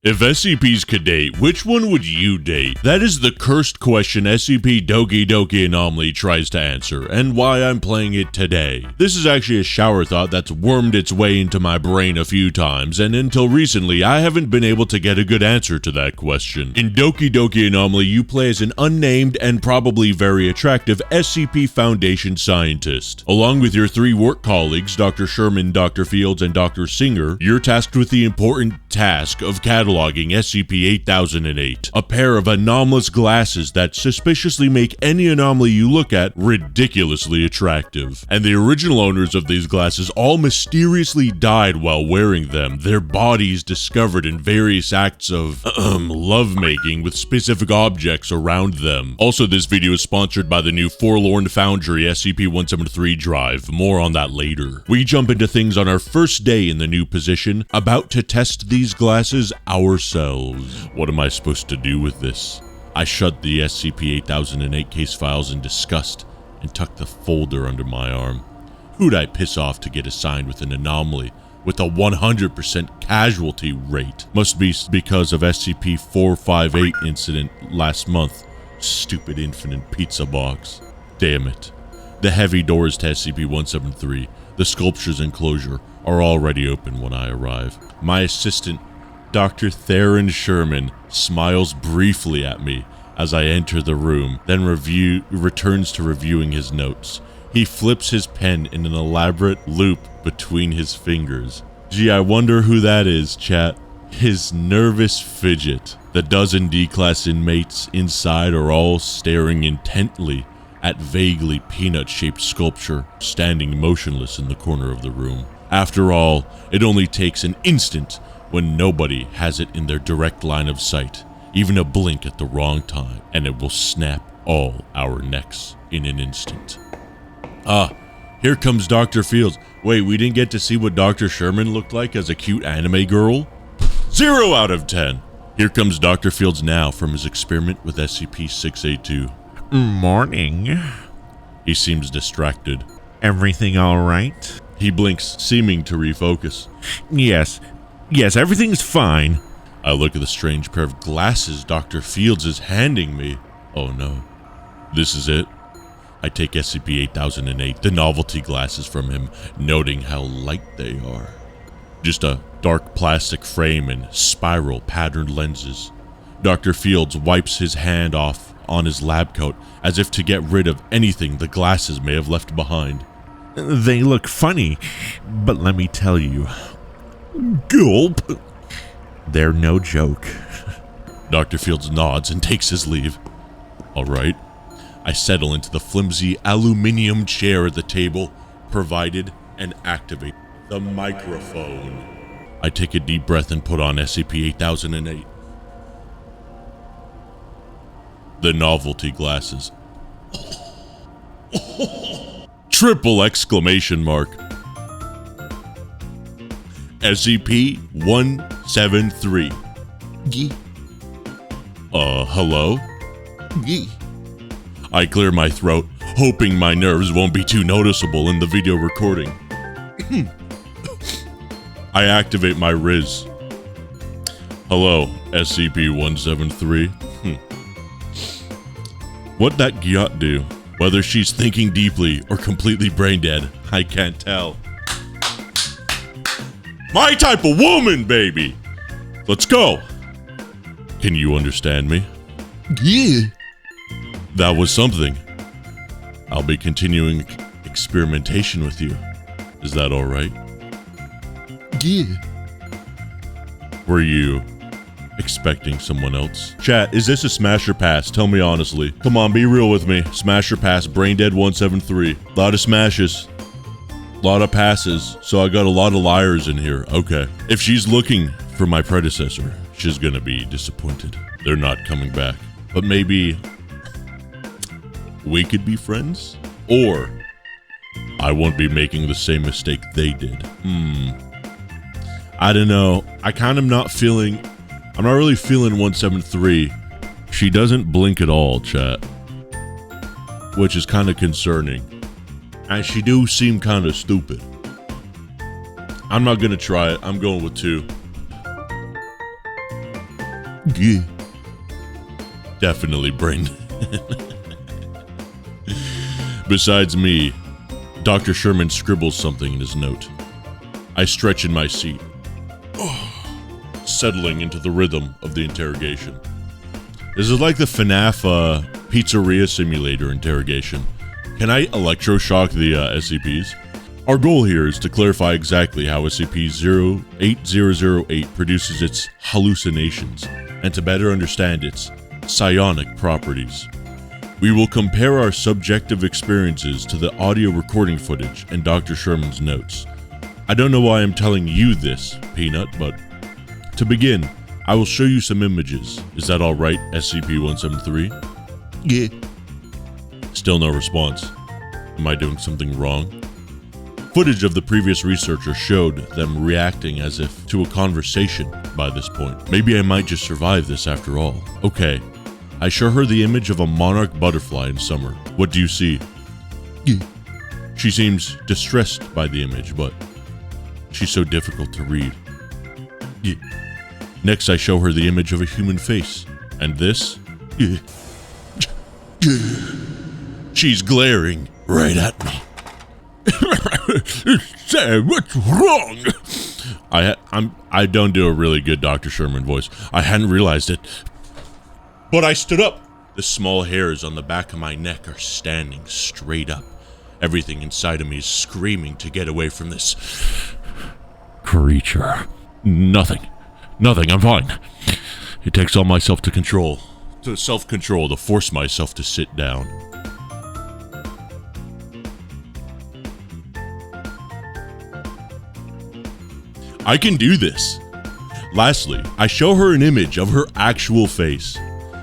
If SCPs could date, which one would you date? That is the cursed question SCP Doki Doki Anomaly tries to answer, and why I'm playing it today. This is actually a shower thought that's wormed its way into my brain a few times, and until recently, I haven't been able to get a good answer to that question. In Doki Doki Anomaly, you play as an unnamed and probably very attractive SCP Foundation scientist. Along with your 3 work colleagues, Dr. Sherman, Dr. Fields, and Dr. Singer, you're tasked with the important task of cataloging SCP-8008, a pair of anomalous glasses that suspiciously make any anomaly you look at ridiculously attractive. And the original owners of these glasses all mysteriously died while wearing them, their bodies discovered in various acts of, lovemaking with specific objects around them. Also, this video is sponsored by the new Forlorn Foundry SCP-173 drive, more on that later. We jump into things on our first day in the new position, about to test these glasses ourselves. What am I supposed to do with this? I shut the SCP-8008 case files in disgust and tucked the folder under my arm. Who'd I piss off to get assigned with an anomaly with a 100% casualty rate? Must be because of SCP-458 incident last month. Stupid infinite pizza box. Damn it. The heavy doors to SCP-173, the sculpture's enclosure, are already open when I arrive. My assistant, Dr. Theron Sherman, smiles briefly at me as I enter the room, then returns to reviewing his notes. He flips his pen in an elaborate loop between his fingers. Gee, I wonder who that is, chat. His nervous fidget. The dozen D-class inmates inside are all staring intently at vaguely peanut-shaped sculpture standing motionless in the corner of the room. After all, it only takes an instant when nobody has it in their direct line of sight, even a blink at the wrong time, and it will snap all our necks in an instant. Ah, here comes Dr. Fields. Wait, we didn't get to see what Dr. Sherman looked like as a cute anime girl? 0 out of 10. Here comes Dr. Fields now from his experiment with SCP-682. Morning. He seems distracted. Everything all right? He blinks, seeming to refocus. Yes, everything's fine. I look at the strange pair of glasses Dr. Fields is handing me. Oh no. This is it. I take SCP-8008, the novelty glasses from him, noting how light they are. Just a dark plastic frame and spiral patterned lenses. Dr. Fields wipes his hand off on his lab coat as if to get rid of anything the glasses may have left behind. They look funny, but let me tell you, gulp, they're no joke. Dr. Fields nods and takes his leave. All right. I settle into the flimsy aluminum chair at the table provided and activate the microphone. I take a deep breath and put on SCP-8008. The novelty glasses. Triple exclamation mark. SCP-173. Yee. Hello? Yee. I clear my throat, hoping my nerves won't be too noticeable in the video recording. I activate my Riz. Hello, SCP-173. What that gyat do? Whether she's thinking deeply or completely brain dead, I can't tell. My type of woman, baby! Let's go! Can you understand me? Yeah. That was something. I'll be continuing experimentation with you. Is that alright? Yeah. Were you expecting someone else? Chat, is this a smash or pass? Tell me honestly. Come on, be real with me. Smash or pass, Braindead 173. Lot of smashes. Lot of passes. So I got a lot of liars in here. Okay. If she's looking for my predecessor, she's gonna be disappointed. They're not coming back. But maybe we could be friends? Or I won't be making the same mistake they did. I don't know. I'm not really feeling 173. She doesn't blink at all, chat. Which is kind of concerning. And she do seem kind of stupid. I'm not gonna try it. I'm going with 2. Yeah. Definitely brain. Besides me, Dr. Sherman scribbles something in his note. I stretch in my seat, settling into the rhythm of the interrogation. This is like the FNAF pizzeria simulator interrogation. Can I electroshock the SCPs? Our goal here is to clarify exactly how SCP-08008 produces its hallucinations, and to better understand its psionic properties. We will compare our subjective experiences to the audio recording footage and Dr. Sherman's notes. I don't know why I'm telling you this, Peanut, but to begin, I will show you some images. Is that alright, SCP-173? Yeah. Still no response. Am I doing something wrong? Footage of the previous researcher showed them reacting as if to a conversation by this point. Maybe I might just survive this after all. Okay. I show her the image of a monarch butterfly in summer. What do you see? Yeah. She seems distressed by the image, but she's so difficult to read. Yeah. Next, I show her the image of a human face. And this? Yeah. She's glaring right at me. Sam, what's wrong? I don't do a really good Dr. Sherman voice. I hadn't realized it. But I stood up. The small hairs on the back of my neck are standing straight up. Everything inside of me is screaming to get away from this creature. Nothing, I'm fine. It takes all my self-control to force myself to sit down. I can do this. Lastly, I show her an image of her actual face.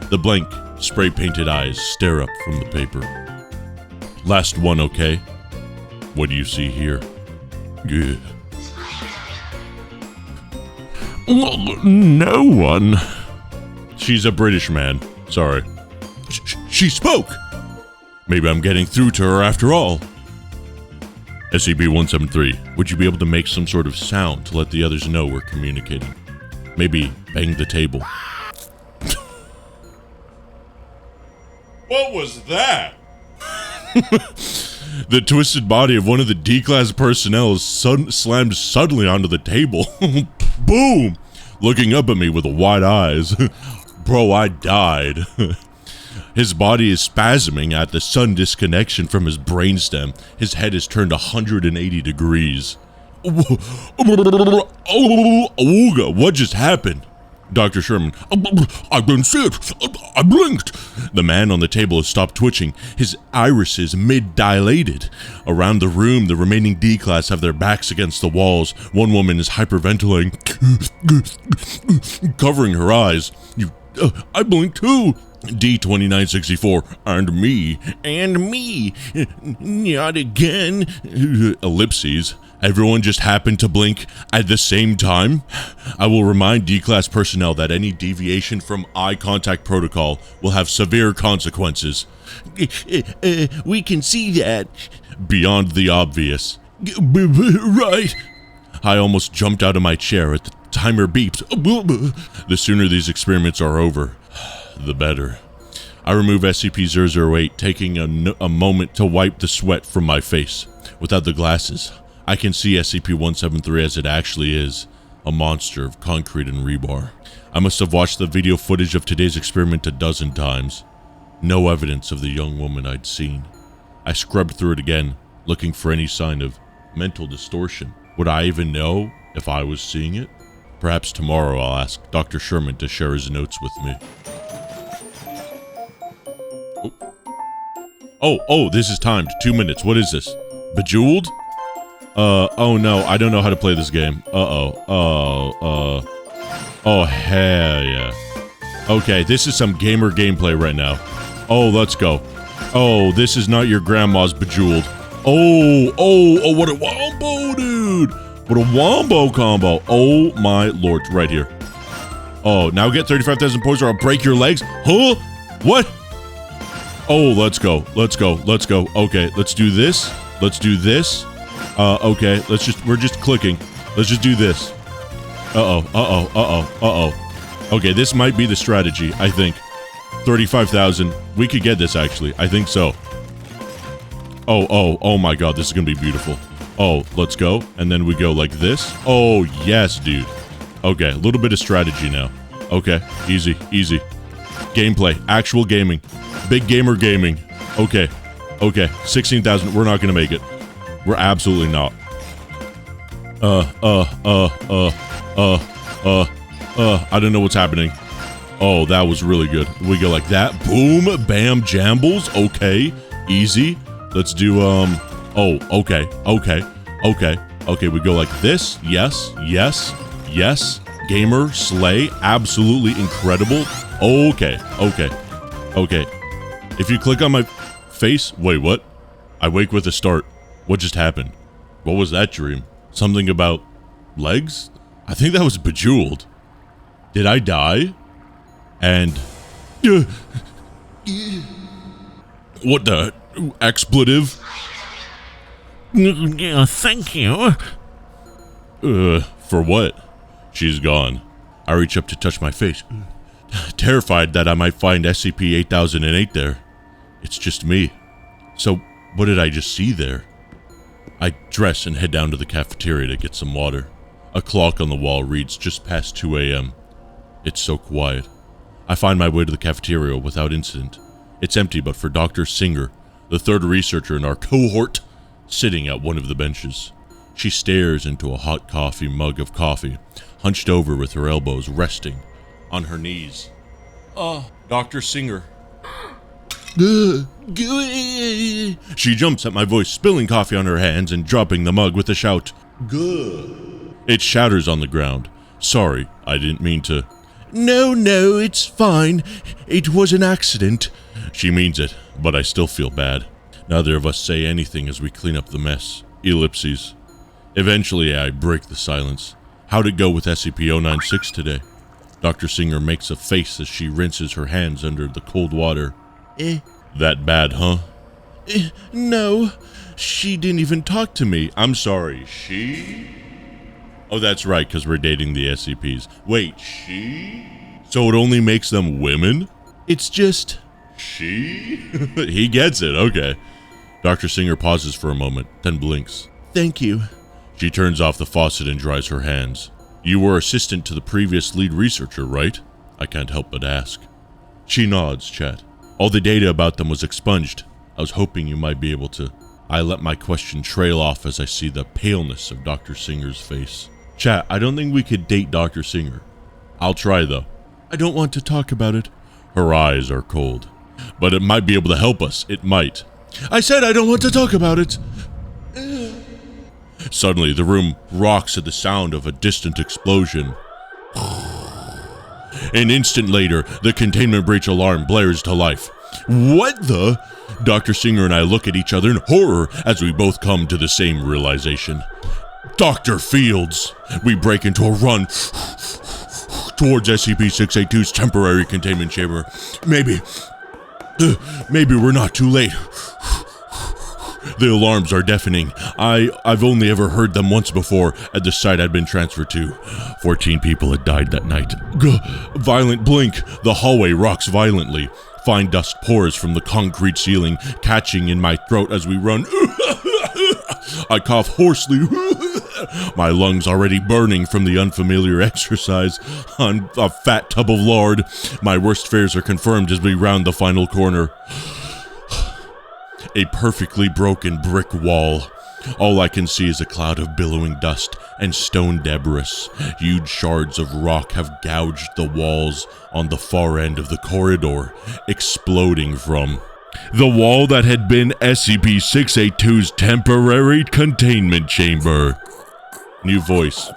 The blank, spray-painted eyes stare up from the paper. Last one, okay? What do you see here? Good. No one. She's a British man. Sorry. She spoke! Maybe I'm getting through to her after all. SCP-173, would you be able to make some sort of sound to let the others know we're communicating? Maybe bang the table. What was that? The twisted body of one of the D-Class personnel is slammed suddenly onto the table. Boom! Looking up at me with wide eyes. Bro, I died. His body is spasming at the sudden disconnection from his brainstem. His head is turned 180 degrees. What just happened? Dr. Sherman, I didn't see it. I blinked. The man on the table has stopped twitching, his irises mid-dilated. Around the room, the remaining D-Class have their backs against the walls. One woman is hyperventilating, covering her eyes. I blinked too. D-2964, and me, not again. Ellipses. Everyone just happened to blink at the same time? I will remind D-Class personnel that any deviation from eye contact protocol will have severe consequences. We can see that. Beyond the obvious. Right. I almost jumped out of my chair at the timer beeps. The sooner these experiments are over, the better. I remove SCP-008, taking a moment to wipe the sweat from my face. Without the glasses, I can see SCP-173 as it actually is, a monster of concrete and rebar. I must have watched the video footage of today's experiment a dozen times. No evidence of the young woman I'd seen. I scrubbed through it again, looking for any sign of mental distortion. Would I even know if I was seeing it? Perhaps tomorrow I'll ask Dr. Sherman to share his notes with me. Oh, this is timed. 2 minutes. What is this? Bejeweled? Oh no, I don't know how to play this game. Oh, hell yeah. Okay, this is some gamer gameplay right now. Oh, let's go. Oh, this is not your grandma's Bejeweled. Oh, what a wombo, dude. What a wombo combo. Oh my lord, right here. Oh, now get 35,000 points or I'll break your legs. Huh? What? Oh, let's go. Okay, let's do this. Okay, we're just clicking. Let's just do this. Uh-oh. Okay, this might be the strategy, I think. 35,000. We could get this, actually. I think so. Oh my god, this is gonna be beautiful. Oh, let's go. And then we go like this. Oh, yes, dude. Okay, a little bit of strategy now. Okay, easy. Gameplay, actual gaming. Big gamer gaming. Okay, 16,000. We're not gonna make it. We're absolutely not. I don't know what's happening. Oh, that was really good. We go like that. Boom, bam, jambles. Okay, easy. Let's do, oh, okay. We go like this. Yes. Gamer, slay, absolutely incredible. Okay. If you click on my face, wait, what? I wake with a start. What just happened? What was that dream? Something about legs? I think that was Bejeweled. Did I die? And what the expletive? Thank you. For what? She's gone. I reach up to touch my face, terrified that I might find SCP-8008 there. It's just me. So, what did I just see there? I dress and head down to the cafeteria to get some water. A clock on the wall reads just past 2 a.m. It's so quiet. I find my way to the cafeteria without incident. It's empty but for Dr. Singer, the third researcher in our cohort, sitting at one of the benches. She stares into a hot mug of coffee, hunched over with her elbows resting on her knees. Dr. Singer. She jumps at my voice, spilling coffee on her hands and dropping the mug with a shout. Good. It shatters on the ground. Sorry, I didn't mean to. No, it's fine. It was an accident. She means it, but I still feel bad. Neither of us say anything as we clean up the mess. Ellipses. Eventually, I break the silence. How'd it go with SCP-096 today? Dr. Singer makes a face as she rinses her hands under the cold water. That bad, huh? No. She didn't even talk to me. I'm sorry, she? Oh, that's right, because we're dating the SCPs. Wait, she? So it only makes them women? It's just... She? He gets it, okay. Dr. Singer pauses for a moment, then blinks. Thank you. She turns off the faucet and dries her hands. You were assistant to the previous lead researcher, right? I can't help but ask. She nods, Chat. All the data about them was expunged. I was hoping you might be able to... I let my question trail off as I see the paleness of Dr. Singer's face. Chat, I don't think we could date Dr. Singer. I'll try, though. I don't want to talk about it. Her eyes are cold. But it might be able to help us. It might. I said I don't want to talk about it. Suddenly, the room rocks at the sound of a distant explosion. An instant later, the containment breach alarm blares to life. What the? Dr. Singer and I look at each other in horror as we both come to the same realization. Dr. Fields! We break into a run towards SCP-682's temporary containment chamber. Maybe we're not too late. The alarms are deafening. I've only ever heard them once before at the site I'd been transferred to. 14 people had died that night. Violent blink. The hallway rocks violently. Fine dust pours from the concrete ceiling, catching in my throat as we run. I cough hoarsely. My lungs already burning from the unfamiliar exercise on a fat tub of lard. My worst fears are confirmed as we round the final corner. A perfectly broken brick wall. All I can see is a cloud of billowing dust and stone debris. Huge shards of rock have gouged the walls on the far end of the corridor, exploding from the wall that had been SCP-682's temporary containment chamber. New voice.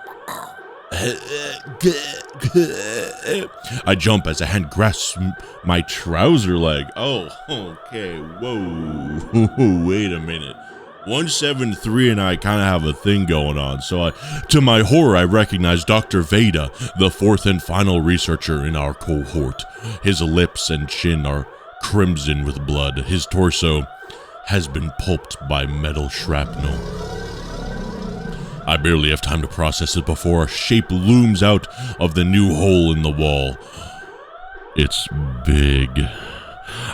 I jump as a hand grasps my trouser leg. Oh, okay, whoa, wait a minute. 173 and I kind of have a thing going on, so to my horror, I recognize Dr. Veda, the fourth and final researcher in our cohort. His lips and chin are crimson with blood. His torso has been pulped by metal shrapnel. I barely have time to process it before a shape looms out of the new hole in the wall. It's big.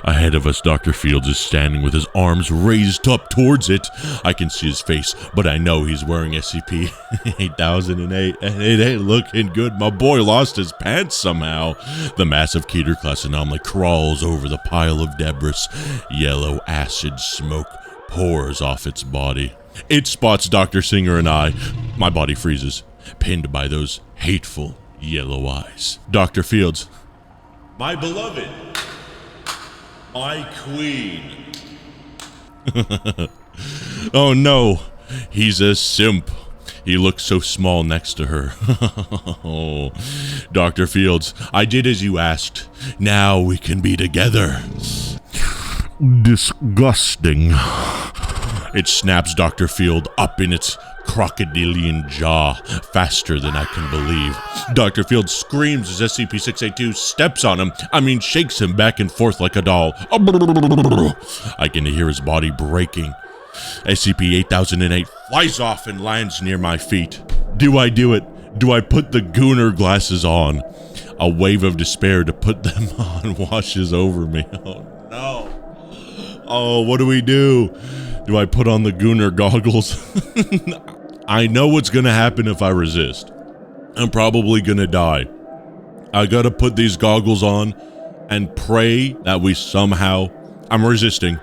Ahead of us, Dr. Fields is standing with his arms raised up towards it. I can see his face, but I know he's wearing SCP-8008, and it ain't looking good. My boy lost his pants somehow. The massive Keter-class anomaly crawls over the pile of debris. Yellow acid smoke pours off its body. It spots Dr. Singer and I. My body freezes, pinned by those hateful yellow eyes. Dr. Fields. My beloved. My queen. Oh no, he's a simp. He looks so small next to her. Oh, Dr. Fields, I did as you asked. Now we can be together. Disgusting. It snaps Dr. Field up in its crocodilian jaw faster than I can believe. Dr. Field screams as SCP-682 steps on him. Shakes him back and forth like a doll. I can hear his body breaking. SCP-8008 flies off and lands near my feet. Do I do it? Do I put the Gooner glasses on? A wave of despair to put them on washes over me. Oh no. Oh, what do we do? Do I put on the Gooner goggles? I know what's gonna happen if I resist. I'm probably gonna die. I gotta put these goggles on and pray that we somehow... I'm resisting.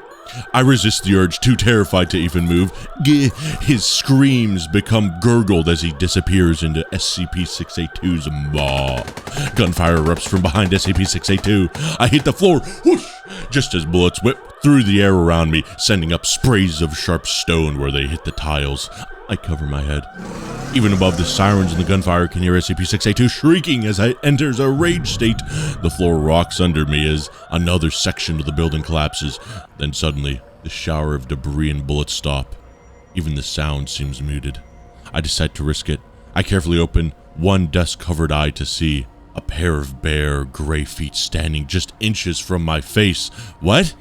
I resist the urge, too terrified to even move. His screams become gurgled as he disappears into SCP-682's maw. Gunfire erupts from behind SCP-682. I hit the floor, whoosh, just as bullets whip through the air around me, sending up sprays of sharp stone where they hit the tiles. I cover my head. Even above the sirens and the gunfire, I can hear SCP-682 shrieking as I enters a rage state. The floor rocks under me as another section of the building collapses. Then suddenly, the shower of debris and bullets stop. Even the sound seems muted. I decide to risk it. I carefully open one dust-covered eye to see a pair of bare, gray feet standing just inches from my face. What?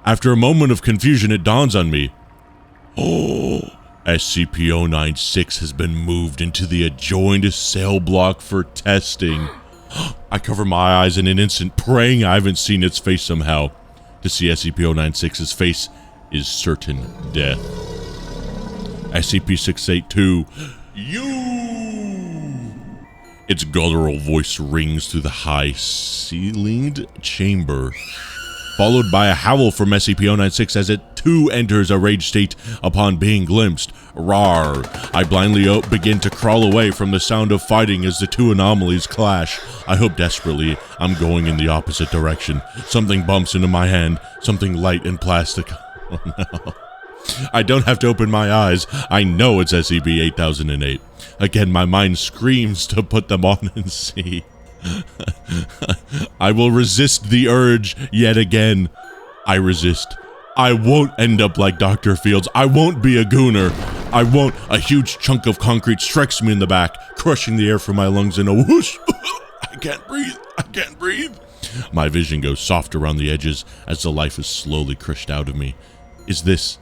After a moment of confusion, it dawns on me. Oh... SCP-096 has been moved into the adjoined cell block for testing. I cover my eyes in an instant, praying I haven't seen its face somehow. To see SCP-096's face is certain death. SCP-682, you! Its guttural voice rings through the high-ceilinged chamber, followed by a howl from SCP-096 as it too enters a rage state upon being glimpsed. Rawr! I blindly begin to crawl away from the sound of fighting as the two anomalies clash. I hope desperately I'm going in the opposite direction. Something bumps into my hand, something light and plastic. Oh no. I don't have to open my eyes. I know it's SCP-8008. Again, my mind screams to put them on and see. I will resist the urge yet again. I resist. I won't end up like Dr. Fields. I won't be a gooner. I won't. A huge chunk of concrete strikes me in the back, crushing the air from my lungs in a whoosh. I can't breathe. I can't breathe. My vision goes soft around the edges as the life is slowly crushed out of me. Is this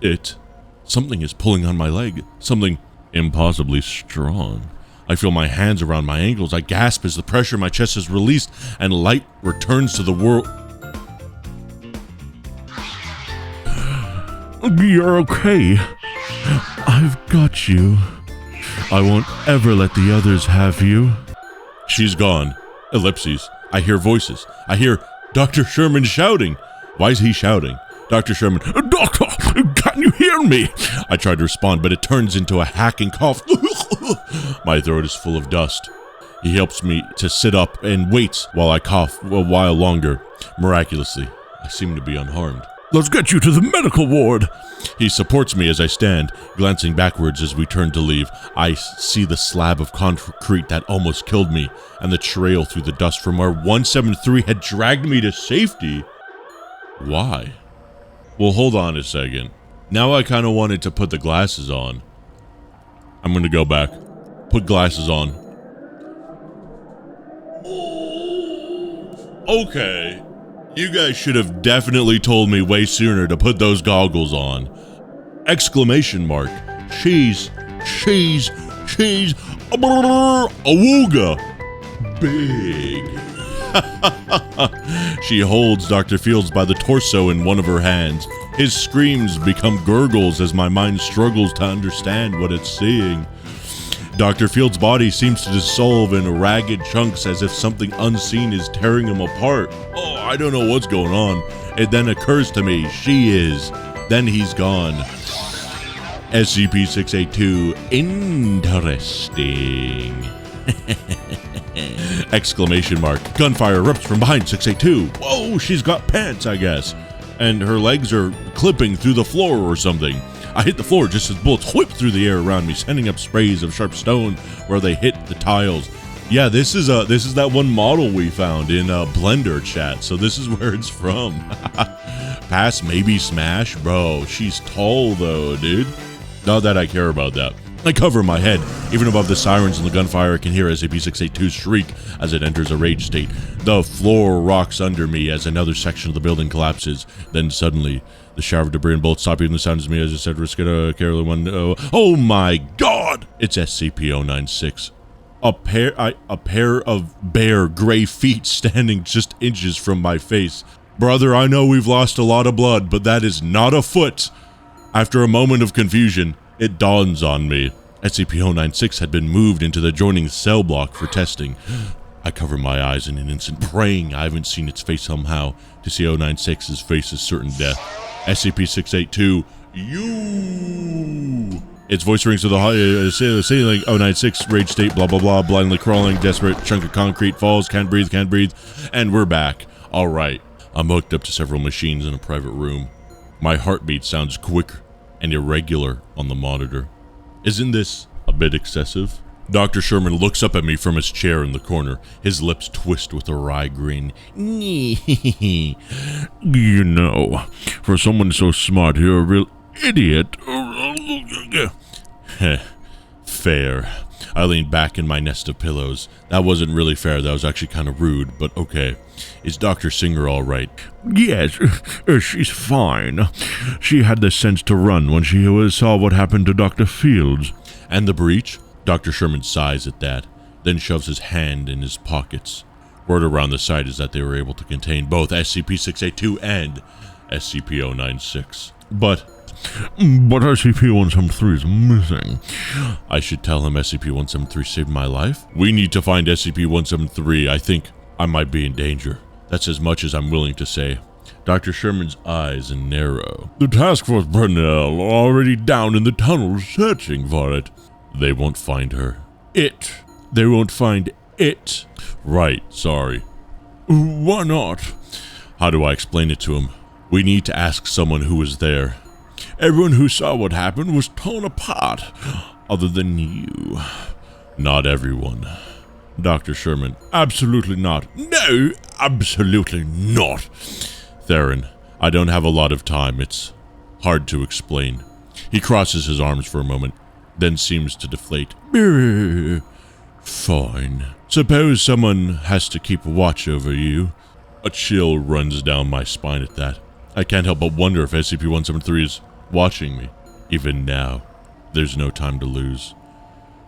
it? Something is pulling on my leg. Something impossibly strong. I feel my hands around my ankles. I gasp as the pressure in my chest is released and light returns to the world. You're okay. I've got you. I won't ever let the others have you. She's gone. Ellipses. I hear voices. I hear Dr. Sherman shouting. Why is he shouting? Dr. Sherman, Doctor, can you hear me? I try to respond, but it turns into a hacking cough. My throat is full of dust. He helps me to sit up and waits while I cough a while longer. Miraculously, I seem to be unharmed. Let's get you to the medical ward. He supports me as I stand, glancing backwards as we turn to leave. I see the slab of concrete that almost killed me, and the trail through the dust from where 173 had dragged me to safety. Why? Well, hold on a second. Now I kind of wanted to put the glasses on. I'm going to go back. Put glasses on. Okay. You guys should have definitely told me way sooner to put those goggles on. Exclamation mark. She's She's awooga big. She holds Dr. Fields by the torso in one of her hands. His screams become gurgles as my mind struggles to understand what it's seeing. Dr. Fields' body seems to dissolve in ragged chunks as if something unseen is tearing him apart. Oh, I don't know what's going on. It then occurs to me, she is. Then he's gone. SCP-682, interesting. Exclamation mark. Gunfire erupts from behind 682. Whoa, she's got pants, I guess. And her legs are clipping through the floor or something. I hit the floor just as bullets whip through the air around me, sending up sprays of sharp stone where they hit the tiles. Yeah, this is that one model we found in Blender chat, so this is where it's from. Pass, maybe smash? Bro, she's tall though, dude. Not that I care about that. I cover my head. Even above the sirens and the gunfire, I can hear SCP-682 shriek as it enters a rage state. The floor rocks under me as another section of the building collapses. Then suddenly, the shower of debris and bullets stop even the sound as me as I said, Carolyn one. Oh my god! It's SCP-096. A pair of bare gray feet standing just inches from my face. Brother, I know we've lost a lot of blood, but that is not a foot. After a moment of confusion, it dawns on me. SCP-096 had been moved into the adjoining cell block for testing. I cover my eyes in an instant, praying I haven't seen its face somehow. To see 096's face is certain death. SCP-682, you! Its voice rings to the ceiling. 096, rage state, blah blah blah, blindly crawling, desperate, chunk of concrete, falls, can't breathe, and we're back. Alright, I'm hooked up to several machines in a private room. My heartbeat sounds quicker and irregular on the monitor. Isn't this a bit excessive? Dr. Sherman looks up at me from his chair in the corner. His lips twist with a wry grin. You know, for someone so smart, you're a real idiot. Fair. I leaned back in my nest of pillows. That wasn't really fair. That was actually kind of rude, but okay. Is Dr. Singer all right? Yes, she's fine. She had the sense to run when she saw what happened to Dr. Fields. And the breach? Dr. Sherman sighs at that, then shoves his hand in his pockets. Word around the site is that they were able to contain both SCP-682 and SCP-096. But SCP-173 is missing. I should tell him SCP-173 saved my life? We need to find SCP-173. I think I might be in danger. That's as much as I'm willing to say. Dr. Sherman's eyes narrow. The task force personnel are already down in the tunnels searching for it. They won't find her. They won't find it. Right, sorry. Why not? How do I explain it to him? We need to ask someone who was there. Everyone who saw what happened was torn apart, other than you. Not everyone. Dr. Sherman, absolutely not. No, absolutely not. Theron, I don't have a lot of time. It's hard to explain. He crosses his arms for a moment, then seems to deflate. Fine. Suppose someone has to keep watch over you. A chill runs down my spine at that. I can't help but wonder if SCP-173 is watching me. Even now, there's no time to lose.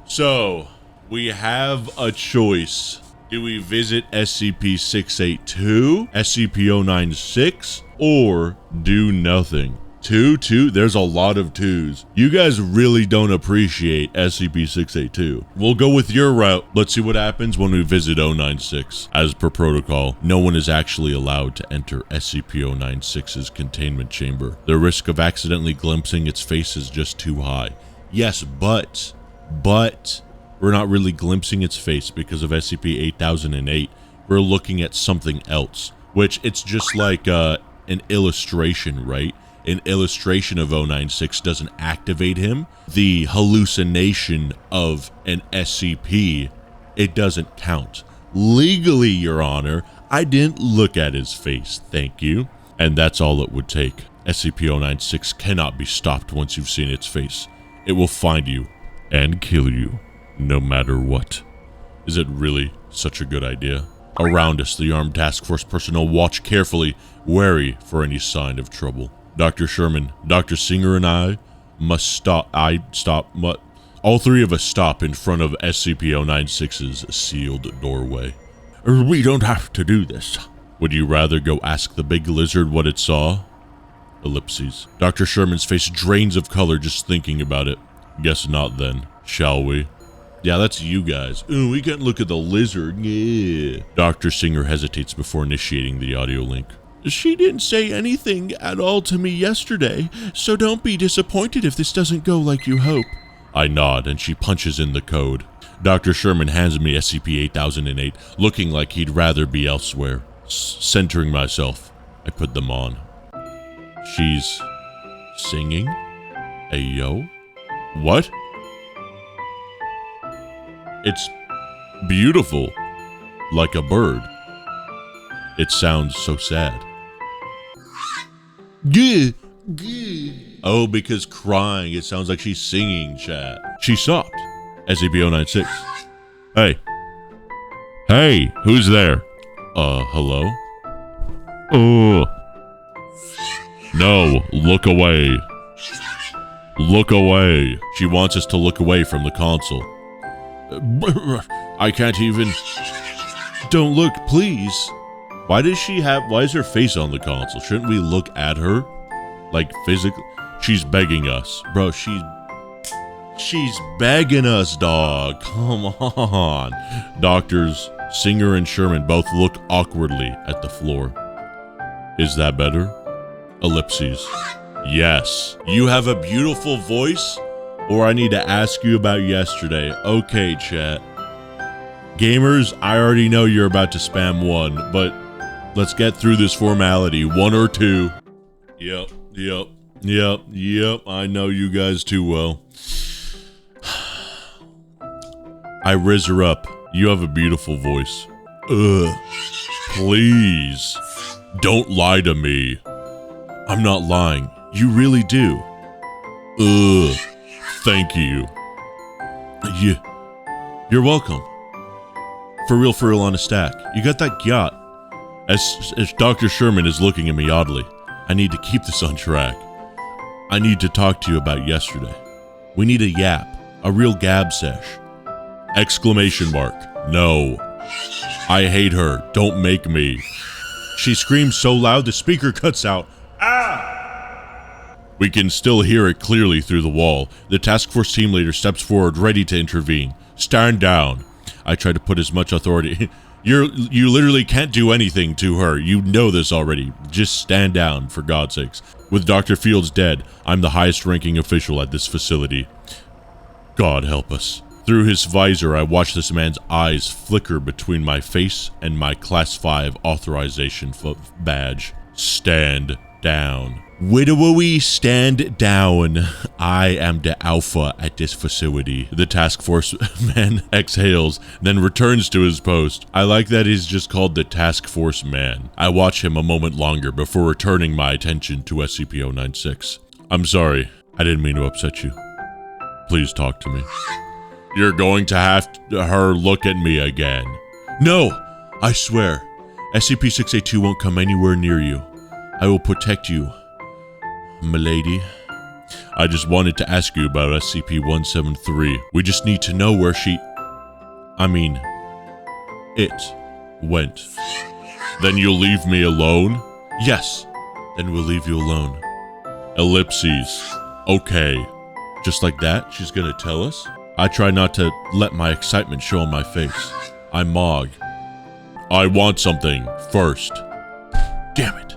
So, we have a choice. Do we visit SCP-682, SCP-096, or do nothing? Two, there's a lot of twos. You guys really don't appreciate SCP-682. We'll go with your route. Let's see what happens when we visit 096. As per protocol, no one is actually allowed to enter SCP-096's containment chamber. The risk of accidentally glimpsing its face is just too high. Yes, but we're not really glimpsing its face because of SCP-8008. We're looking at something else, which it's just like an illustration, right? An illustration of 096 doesn't activate him. The hallucination of an SCP, it doesn't count. Legally, Your Honor, I didn't look at his face, thank you. And that's all it would take. SCP-096 cannot be stopped once you've seen its face. It will find you and kill you, no matter what. Is it really such a good idea? Around us, the armed task force personnel watch carefully, wary for any sign of trouble. Dr. Sherman, Dr. Singer, and I must stop. All three of us stop in front of SCP-096's sealed doorway. We don't have to do this. Would you rather go ask the big lizard what it saw? Ellipses. Dr. Sherman's face drains of color just thinking about it. Guess not then. Shall we? Yeah, that's you guys. Ooh, we can't look at the lizard. Yeah. Dr. Singer hesitates before initiating the audio link. She didn't say anything at all to me yesterday, so don't be disappointed if this doesn't go like you hope. I nod, and she punches in the code. Dr. Sherman hands me SCP-8008, looking like he'd rather be elsewhere. Centering myself, I put them on. She's singing? Ayo? What? It's beautiful, like a bird. It sounds so sad. Gah, gah. Oh, because crying, it sounds like she's singing, chat. She stopped. SCP-096. Hey. Hey, who's there? Hello? No, look away. Look away. She wants us to look away from the console. I can't even... Don't look, please. Why is her face on the console? Shouldn't we look at her? Like, physically? She's begging us. Bro, she's begging us, dog. Come on. Doctors Singer and Sherman both look awkwardly at the floor. Is that better? Ellipses. Yes. You have a beautiful voice? Or I need to ask you about yesterday. Okay, chat. Gamers, I already know you're about to spam one, but let's get through this formality. 1 or 2. Yep. I know you guys too well. I riz her up. You have a beautiful voice. Please. Don't lie to me. I'm not lying. You really do. Thank you. You're welcome. For real on a stack. You got that yacht. As Dr. Sherman is looking at me oddly, I need to keep this on track. I need to talk to you about yesterday. We need a yap. A real gab sesh. Exclamation mark. No. I hate her. Don't make me. She screams so loud the speaker cuts out. Ah! We can still hear it clearly through the wall. The task force team leader steps forward, ready to intervene. Stand down. I try to put as much authority... You literally can't do anything to her. You know this already. Just stand down, for God's sakes. With Dr. Fields dead, I'm the highest ranking official at this facility. God help us. Through his visor, I watch this man's eyes flicker between my face and my Class 5 authorization badge. Stand down. Widowy, stand down. I am the alpha at this facility. The task force man exhales, then returns to his post. I like that he's just called the task force man. I watch him a moment longer before returning my attention to SCP-096. I'm sorry. I didn't mean to upset you. Please talk to me. You're going to have her look at me again. No, I swear. SCP-682 won't come anywhere near you. I will protect you, milady. I just wanted to ask you about SCP-173. We just need to know where it went. Then you'll leave me alone? Yes, then we'll leave you alone. Ellipses. Okay. Just like that, she's gonna tell us? I try not to let my excitement show on my face. I mog. I want something first. Damn it.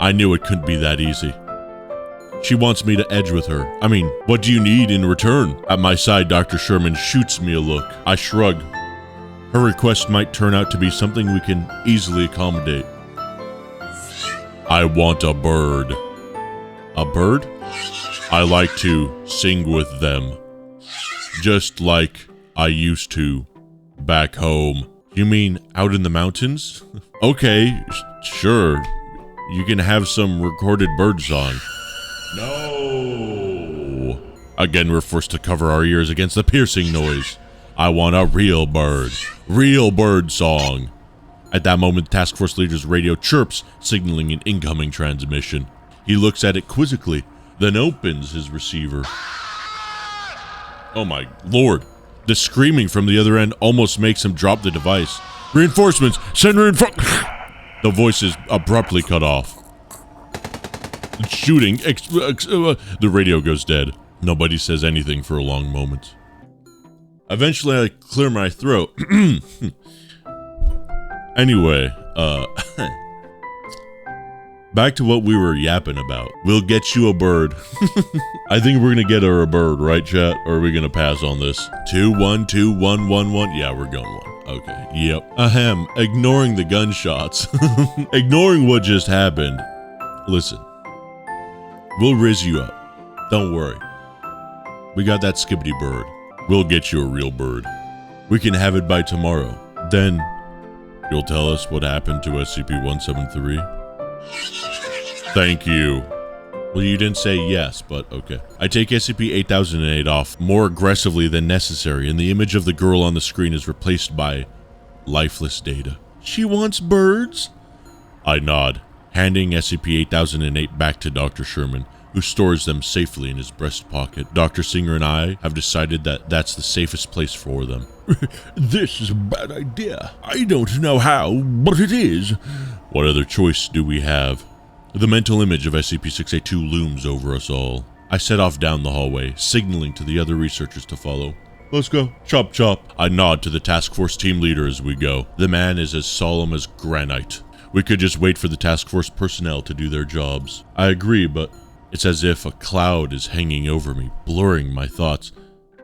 I knew it couldn't be that easy. She wants me to edge with her. What do you need in return? At my side, Dr. Sherman shoots me a look. I shrug. Her request might turn out to be something we can easily accommodate. I want a bird. A bird? I like to sing with them. Just like I used to back home. You mean out in the mountains? Okay, sure. You can have some recorded bird song. No. Again, we're forced to cover our ears against the piercing noise. I want a real bird song. At that moment, the task force leader's radio chirps, signaling an incoming transmission. He looks at it quizzically, then opens his receiver. Oh my lord. The screaming from the other end almost makes him drop the device. Reinforcements! Send reinforcements! The voice is abruptly cut off. Shooting. The radio goes dead. Nobody says anything for a long moment. Eventually, I clear my throat. Anyway, back to what we were yapping about. We'll get you a bird. I think we're gonna get her a bird, right, chat? Or are we gonna pass on this? 2-1-2-1-1-1. Yeah, we're going 1. Okay, yep. Ahem, ignoring the gunshots. Ignoring what just happened. Listen, we'll riz you up. Don't worry. We got that skibbity bird. We'll get you a real bird. We can have it by tomorrow. Then, you'll tell us what happened to SCP-173? Thank you. Well, you didn't say yes, but okay. I take SCP-8008 off more aggressively than necessary, and the image of the girl on the screen is replaced by lifeless data. She wants birds? I nod, handing SCP-8008 back to Dr. Sherman, who stores them safely in his breast pocket. Dr. Singer and I have decided that that's the safest place for them. This is a bad idea. I don't know how, but it is. What other choice do we have? The mental image of SCP-682 looms over us all. I set off down the hallway, signaling to the other researchers to follow. Let's go. Chop chop. I nod to the task force team leader as we go. The man is as solemn as granite. We could just wait for the task force personnel to do their jobs. I agree, but it's as if a cloud is hanging over me, blurring my thoughts.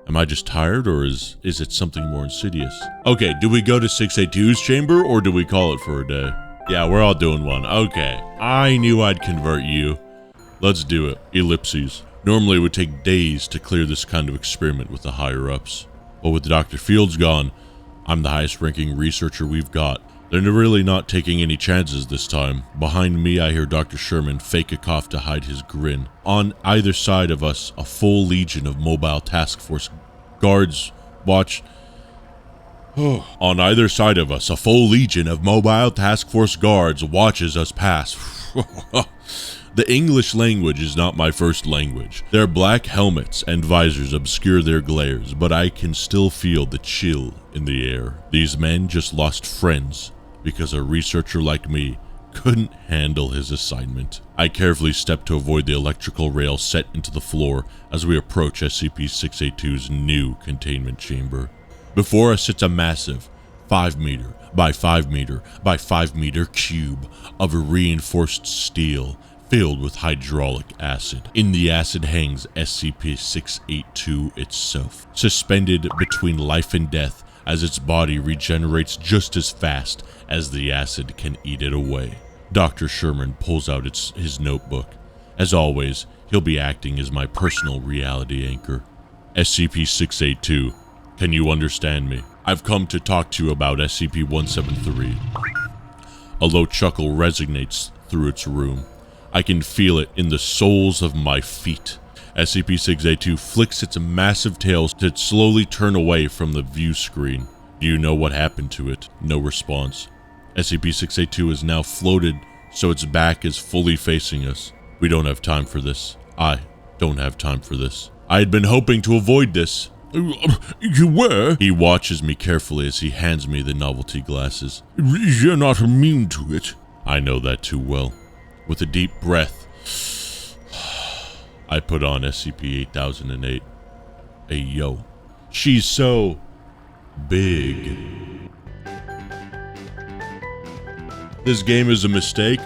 Am I just tired, or is it something more insidious? Okay, do we go to 682's chamber, or do we call it for a day? Yeah, we're all doing one. Okay, I knew I'd convert you. Let's do it. Ellipses. Normally it would take days to clear this kind of experiment with the higher-ups. But with Dr. Fields gone, I'm the highest-ranking researcher we've got. They're really not taking any chances this time. Behind me, I hear Dr. Sherman fake a cough to hide his grin. On either side of us, a full legion of mobile task force guards watch. On either side of us, a full legion of mobile task force guards watches us pass. The English language is not my first language. Their black helmets and visors obscure their glares, but I can still feel the chill in the air. These men just lost friends because a researcher like me couldn't handle his assignment. I carefully step to avoid the electrical rail set into the floor as we approach SCP-682's new containment chamber. Before us sits a massive 5-meter by 5-meter by 5-meter cube of reinforced steel filled with hydraulic acid. In the acid hangs SCP-682 itself, suspended between life and death as its body regenerates just as fast as the acid can eat it away. Dr. Sherman pulls out his notebook. As always, he'll be acting as my personal reality anchor. SCP-682, can you understand me? I've come to talk to you about SCP-173. A low chuckle resonates through its room. I can feel it in the soles of my feet. SCP-682 flicks its massive tail to slowly turn away from the view screen. Do you know what happened to it? No response. SCP-682 is now floated, so its back is fully facing us. We don't have time for this. I don't have time for this. I had been hoping to avoid this. You were? He watches me carefully as he hands me the novelty glasses. You're not immune to it. I know that too well. With a deep breath, I put on SCP-8008. Hey, yo. She's so big. This game is a mistake.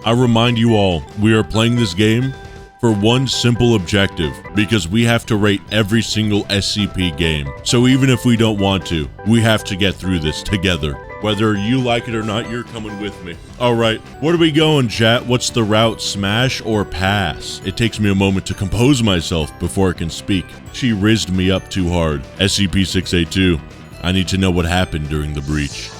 I remind you all, we are playing this game for one simple objective, because we have to rate every single SCP game. So even if we don't want to, we have to get through this together. Whether you like it or not, you're coming with me. Alright, where are we going, chat? What's the route, smash or pass? It takes me a moment to compose myself before I can speak. She rizzed me up too hard. SCP-682, I need to know what happened during the breach.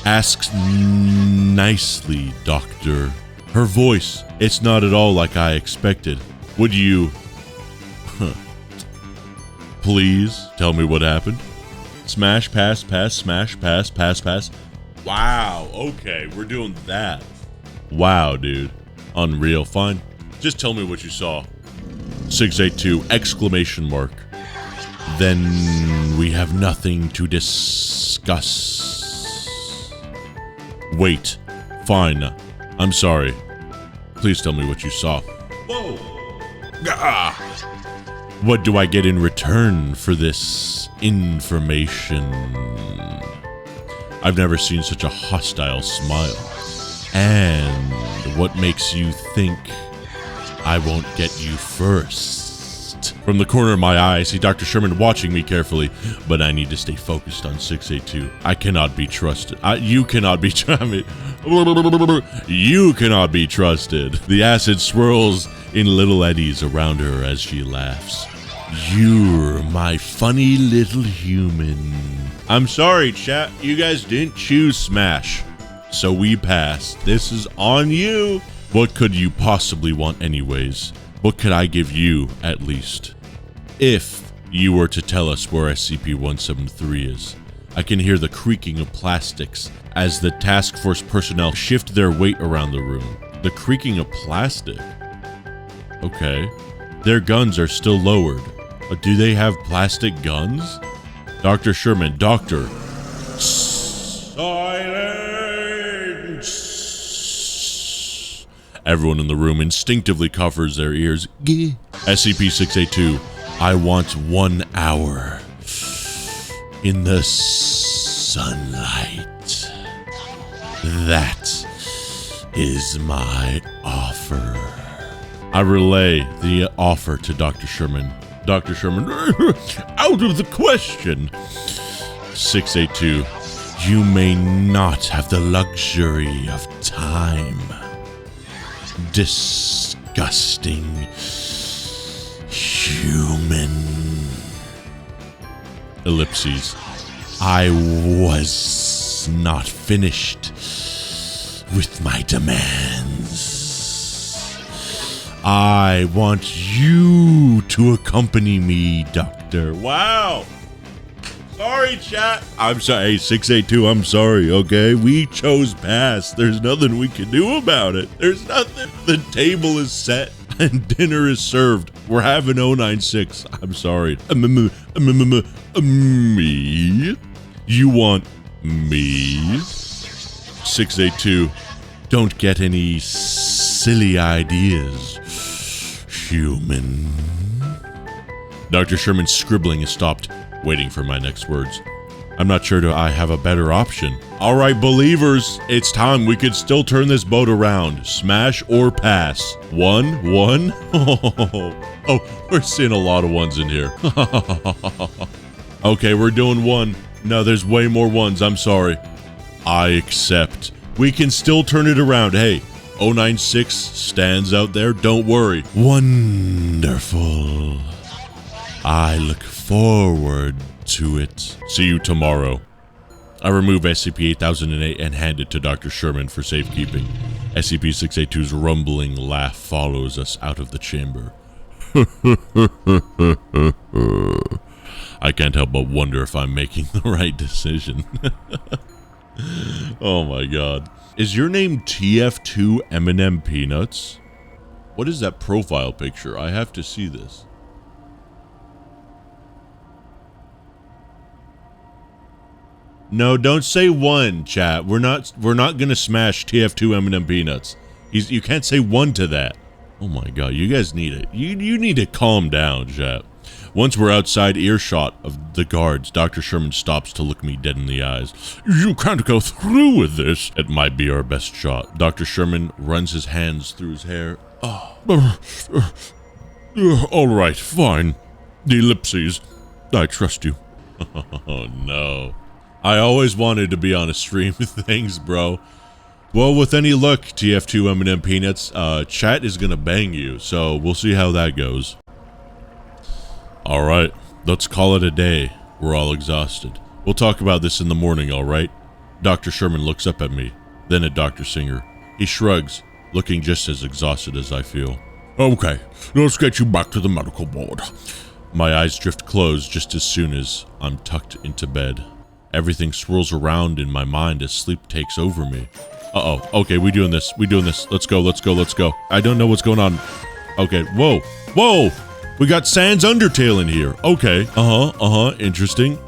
Asks nicely, Doctor. Her voice, it's not at all like I expected. Would you... please tell me what happened? Smash, pass, pass, smash, pass, pass, pass. Wow, okay, we're doing that. Wow, dude. Unreal. Fine. Just tell me what you saw. 682, exclamation mark. Then we have nothing to discuss. Wait. Fine. I'm sorry. Please tell me what you saw. Whoa! Ah! What do I get in return for this information? I've never seen such a hostile smile. And what makes you think I won't get you first? From the corner of my eye, I see Dr. Sherman watching me carefully, but I need to stay focused on 682. I cannot be trusted. You cannot be You cannot be trusted. The acid swirls in little eddies around her as she laughs. You're my funny little human. I'm sorry, chat. You guys didn't choose Smash, so we passed. This is on you. What could you possibly want anyways? What could I give you, at least? If you were to tell us where SCP-173 is. I can hear the creaking of plastics as the task force personnel shift their weight around the room. The creaking of plastic? Okay. Their guns are still lowered. But do they have plastic guns? Dr. Sherman, Doctor. Silence! Everyone in the room instinctively covers their ears. SCP-682, I want 1 hour in the sunlight. That is my offer. I relay the offer to Dr. Sherman. Dr. Sherman, out of the question. 682, you may not have the luxury of time. Disgusting human. Ellipses. I was not finished with my demands. I want you to accompany me, Doctor. Wow. Sorry, chat. I'm sorry. Hey, 682, I'm sorry, okay? We chose pass. There's nothing we can do about it. There's nothing. The table is set and dinner is served. We're having 096. I'm sorry. Me? You want me? 682, don't get any silly ideas, human. Dr. Sherman's scribbling is stopped, waiting for my next words. I'm not sure I have a better option. All right, believers, it's time. We could still turn this boat around. Smash or pass. One. Oh, we're seeing a lot of ones in here. Okay, we're doing one. No, there's way more ones. I'm sorry. I accept. We can still turn it around. Hey, 096 stands out there. Don't worry. Wonderful. I look forward to it. See you tomorrow. I remove SCP-8008 and hand it to Dr. Sherman for safekeeping. SCP-682's rumbling laugh follows us out of the chamber. I can't help but wonder if I'm making the right decision. Oh my god. Is your name TF2 M&M Peanuts? What is that profile picture? I have to see this. No, don't say one, chat. We're not gonna smash TF2 M&M Peanuts. You can't say one to that. Oh my god, you guys need it. You need to calm down, chat. Once we're outside earshot of the guards, Dr. Sherman stops to look me dead in the eyes. You can't go through with this. It might be our best shot. Dr. Sherman runs his hands through his hair. Oh. All right, fine. The ellipses. I trust you. Oh no. I always wanted to be on a stream. Thanks, bro. Well, with any luck, TF2 M&M Peanuts, chat is gonna bang you, so we'll see how that goes. Alright, let's call it a day. We're all exhausted. We'll talk about this in the morning, alright? Dr. Sherman looks up at me, then at Dr. Singer. He shrugs, looking just as exhausted as I feel. Okay, let's get you back to the medical board. My eyes drift closed just as soon as I'm tucked into bed. Everything swirls around in my mind as sleep takes over me. Uh-oh. Okay, we doing this. Let's go. I don't know what's going on. Okay, whoa. We got Sans Undertale in here. Okay. Interesting.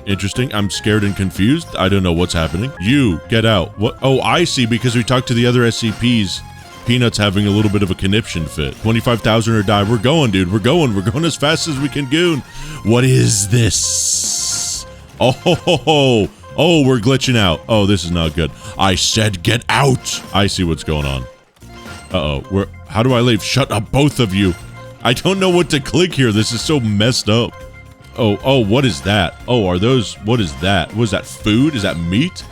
I'm scared and confused. I don't know what's happening. You, get out. What? Oh, I see, because we talked to the other SCPs. Peanut's having a little bit of a conniption fit. 25,000 or die. We're going, dude. We're going as fast as we can goon. What is this? Oh, we're glitching out. Oh, this is not good. I said get out. I see what's going on. How do I leave? Shut up, both of you. I don't know what to click here. This is so messed up. Oh, what is that? Oh, what is that? Was that food? Is that meat?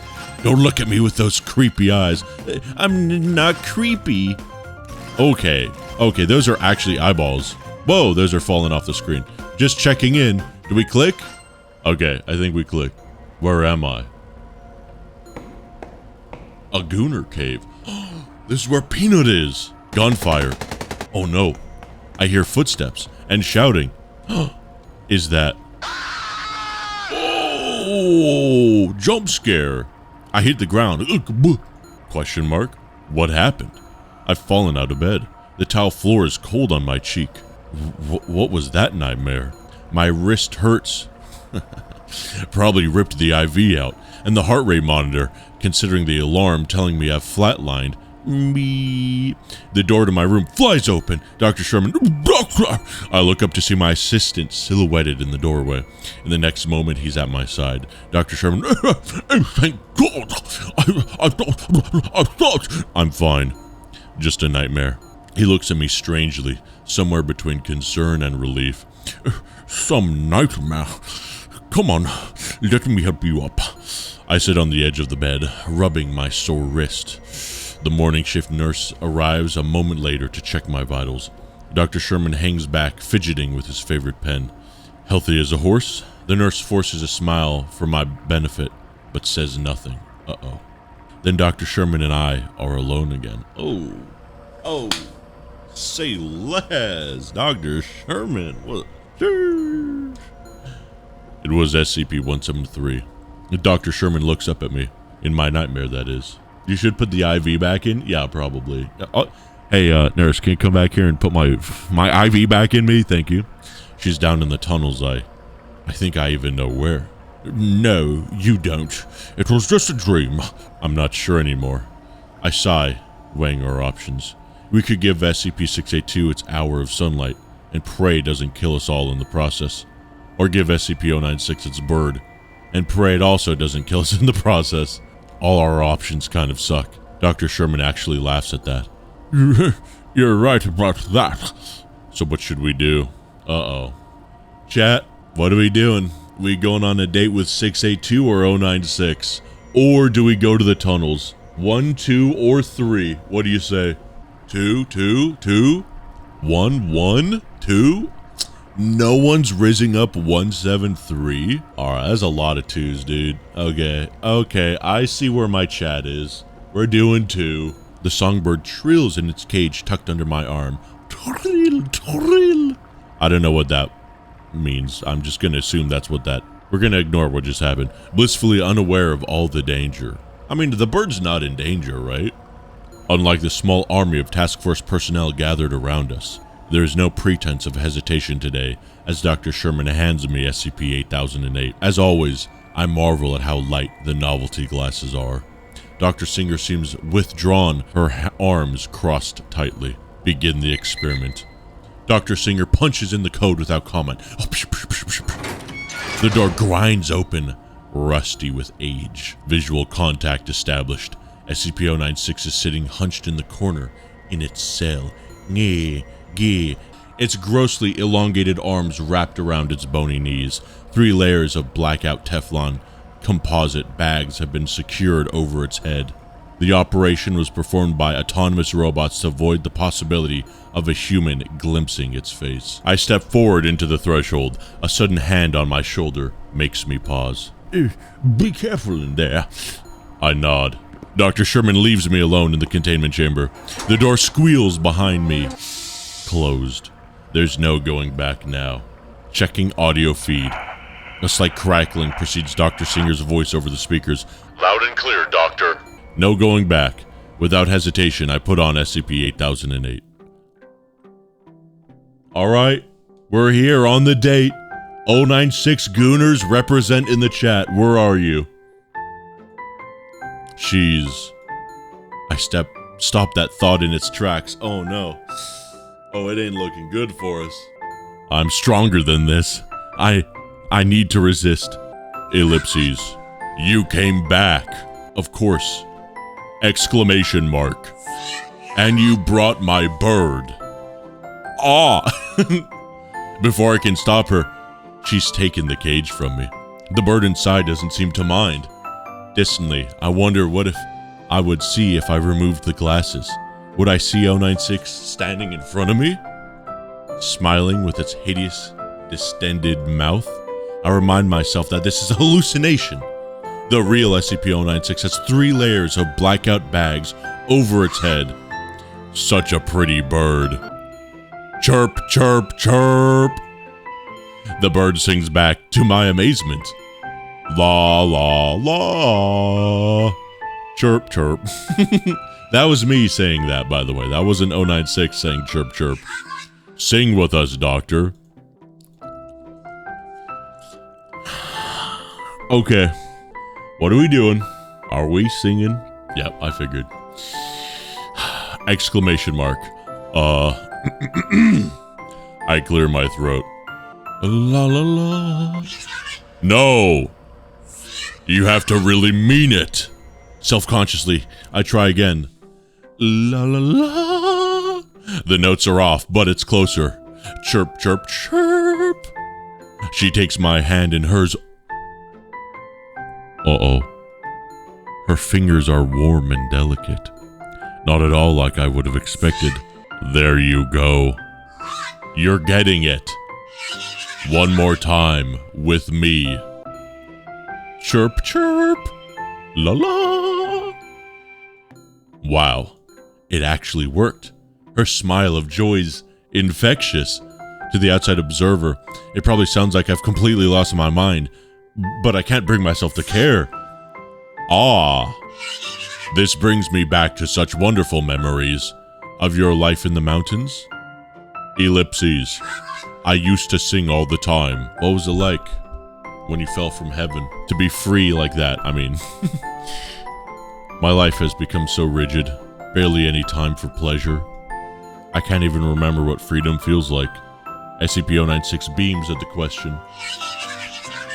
Don't look at me with those creepy eyes. I'm not creepy. Okay, those are actually eyeballs. Whoa, those are falling off the screen. Just checking in. Do we click? Okay, I think we clicked. Where am I? A Gooner cave. This is where Peanut is. Gunfire. Oh no. I hear footsteps and shouting. Is that... Oh, jump scare. I hit the ground. Question mark. What happened? I've fallen out of bed. The tile floor is cold on my cheek. What was that nightmare? My wrist hurts. Probably ripped the IV out. And the heart rate monitor, considering the alarm telling me I've flatlined. Me. The door to my room flies open. Dr. Sherman. I look up to see my assistant silhouetted in the doorway. In the next moment, he's at my side. Dr. Sherman. Thank God. I thought. I'm fine. Just a nightmare. He looks at me strangely, somewhere between concern and relief. Some nightmare. Come on, let me help you up. I sit on the edge of the bed, rubbing my sore wrist. The morning shift nurse arrives a moment later to check my vitals. Dr. Sherman hangs back, fidgeting with his favorite pen. Healthy as a horse, the nurse forces a smile for my benefit, but says nothing. Uh-oh. Then Dr. Sherman and I are alone again. Oh, say less, Dr. Sherman. What? It was SCP-173. Dr. Sherman looks up at me. In my nightmare, that is. You should put the IV back in? Yeah, probably. Hey, nurse, can you come back here and put my IV back in me? Thank you. She's down in the tunnels. I think I even know where. No, you don't. It was just a dream. I'm not sure anymore. I sigh, weighing our options. We could give SCP-682 its hour of sunlight and pray it doesn't kill us all in the process. Or give SCP-096 its bird and pray it also doesn't kill us in the process. All our options kind of suck. Dr. Sherman actually laughs at that. You're right about that. So what should we do? Uh-oh. Chat, what are we doing? We going on a date with 682 or 096? Or do we go to the tunnels? 1, 2, or 3? What do you say? 2, 2, 2? 1, 1, 2? No one's rizzing up 173? Alright, that's a lot of 2s, dude. Okay, I see where my chat is. We're doing 2. The songbird trills in its cage tucked under my arm. Trill, trill. I don't know what that means. I'm just gonna assume that's what that... We're gonna ignore what just happened. Blissfully unaware of all the danger. I mean, the bird's not in danger, right? Unlike the small army of task force personnel gathered around us. There is no pretense of hesitation today, as Dr. Sherman hands me SCP-8008. As always, I marvel at how light the novelty glasses are. Dr. Singer seems withdrawn, her arms crossed tightly. Begin the experiment. Dr. Singer punches in the code without comment. The door grinds open, rusty with age. Visual contact established. SCP-096 is sitting hunched in the corner in its cell. Its grossly elongated arms wrapped around its bony knees. 3 layers of blackout Teflon composite bags have been secured over its head. The operation was performed by autonomous robots to avoid the possibility of a human glimpsing its face. I step forward into the threshold. A sudden hand on my shoulder makes me pause. Be careful in there. I nod. Dr. Sherman leaves me alone in the containment chamber. The door squeals behind me. Closed. There's no going back now. Checking audio feed. A slight crackling precedes Dr. Singer's voice over the speakers. Loud and clear, Doctor. No going back. Without hesitation, I put on SCP-8008. Alright. We're here on the date. 096 Gooners represent in the chat. Where are you? Stop that thought in its tracks. Oh no. Oh, it ain't looking good for us. I'm stronger than this. I need to resist. Ellipses. You came back. Of course. Exclamation mark. And you brought my bird. Ah! Before I can stop her, she's taken the cage from me. The bird inside doesn't seem to mind. Distantly, I wonder what if I would see if I removed the glasses. Would I see 096 standing in front of me? Smiling with its hideous, distended mouth? I remind myself that this is a hallucination. The real SCP-096 has 3 layers of blackout bags over its head. Such a pretty bird. Chirp, chirp, chirp. The bird sings back, to my amazement. La, la, la. Chirp, chirp. That was me saying that, by the way. That wasn't 096 saying chirp, chirp. Sing with us, doctor. Okay. What are we doing? Are we singing? Yep, I figured. Exclamation mark. I clear my throat. La la la. No! You have to really mean it. Self-consciously, I try again. La la la. The notes are off, but it's closer. Chirp, chirp, chirp. She takes my hand in hers. Uh-oh. Her fingers are warm and delicate. Not at all like I would have expected. There you go. You're getting it. One more time with me. Chirp, chirp. La la. Wow. It actually worked. Her smile of joy's infectious. To the outside observer, it probably sounds like I've completely lost my mind, but I can't bring myself to care. Ah. This brings me back to such wonderful memories of your life in the mountains. Ellipses. I used to sing all the time. What was it like when you fell from heaven? To be free like that, I mean. My life has become so rigid. Barely any time for pleasure. I can't even remember what freedom feels like. SCP-096 beams at the question.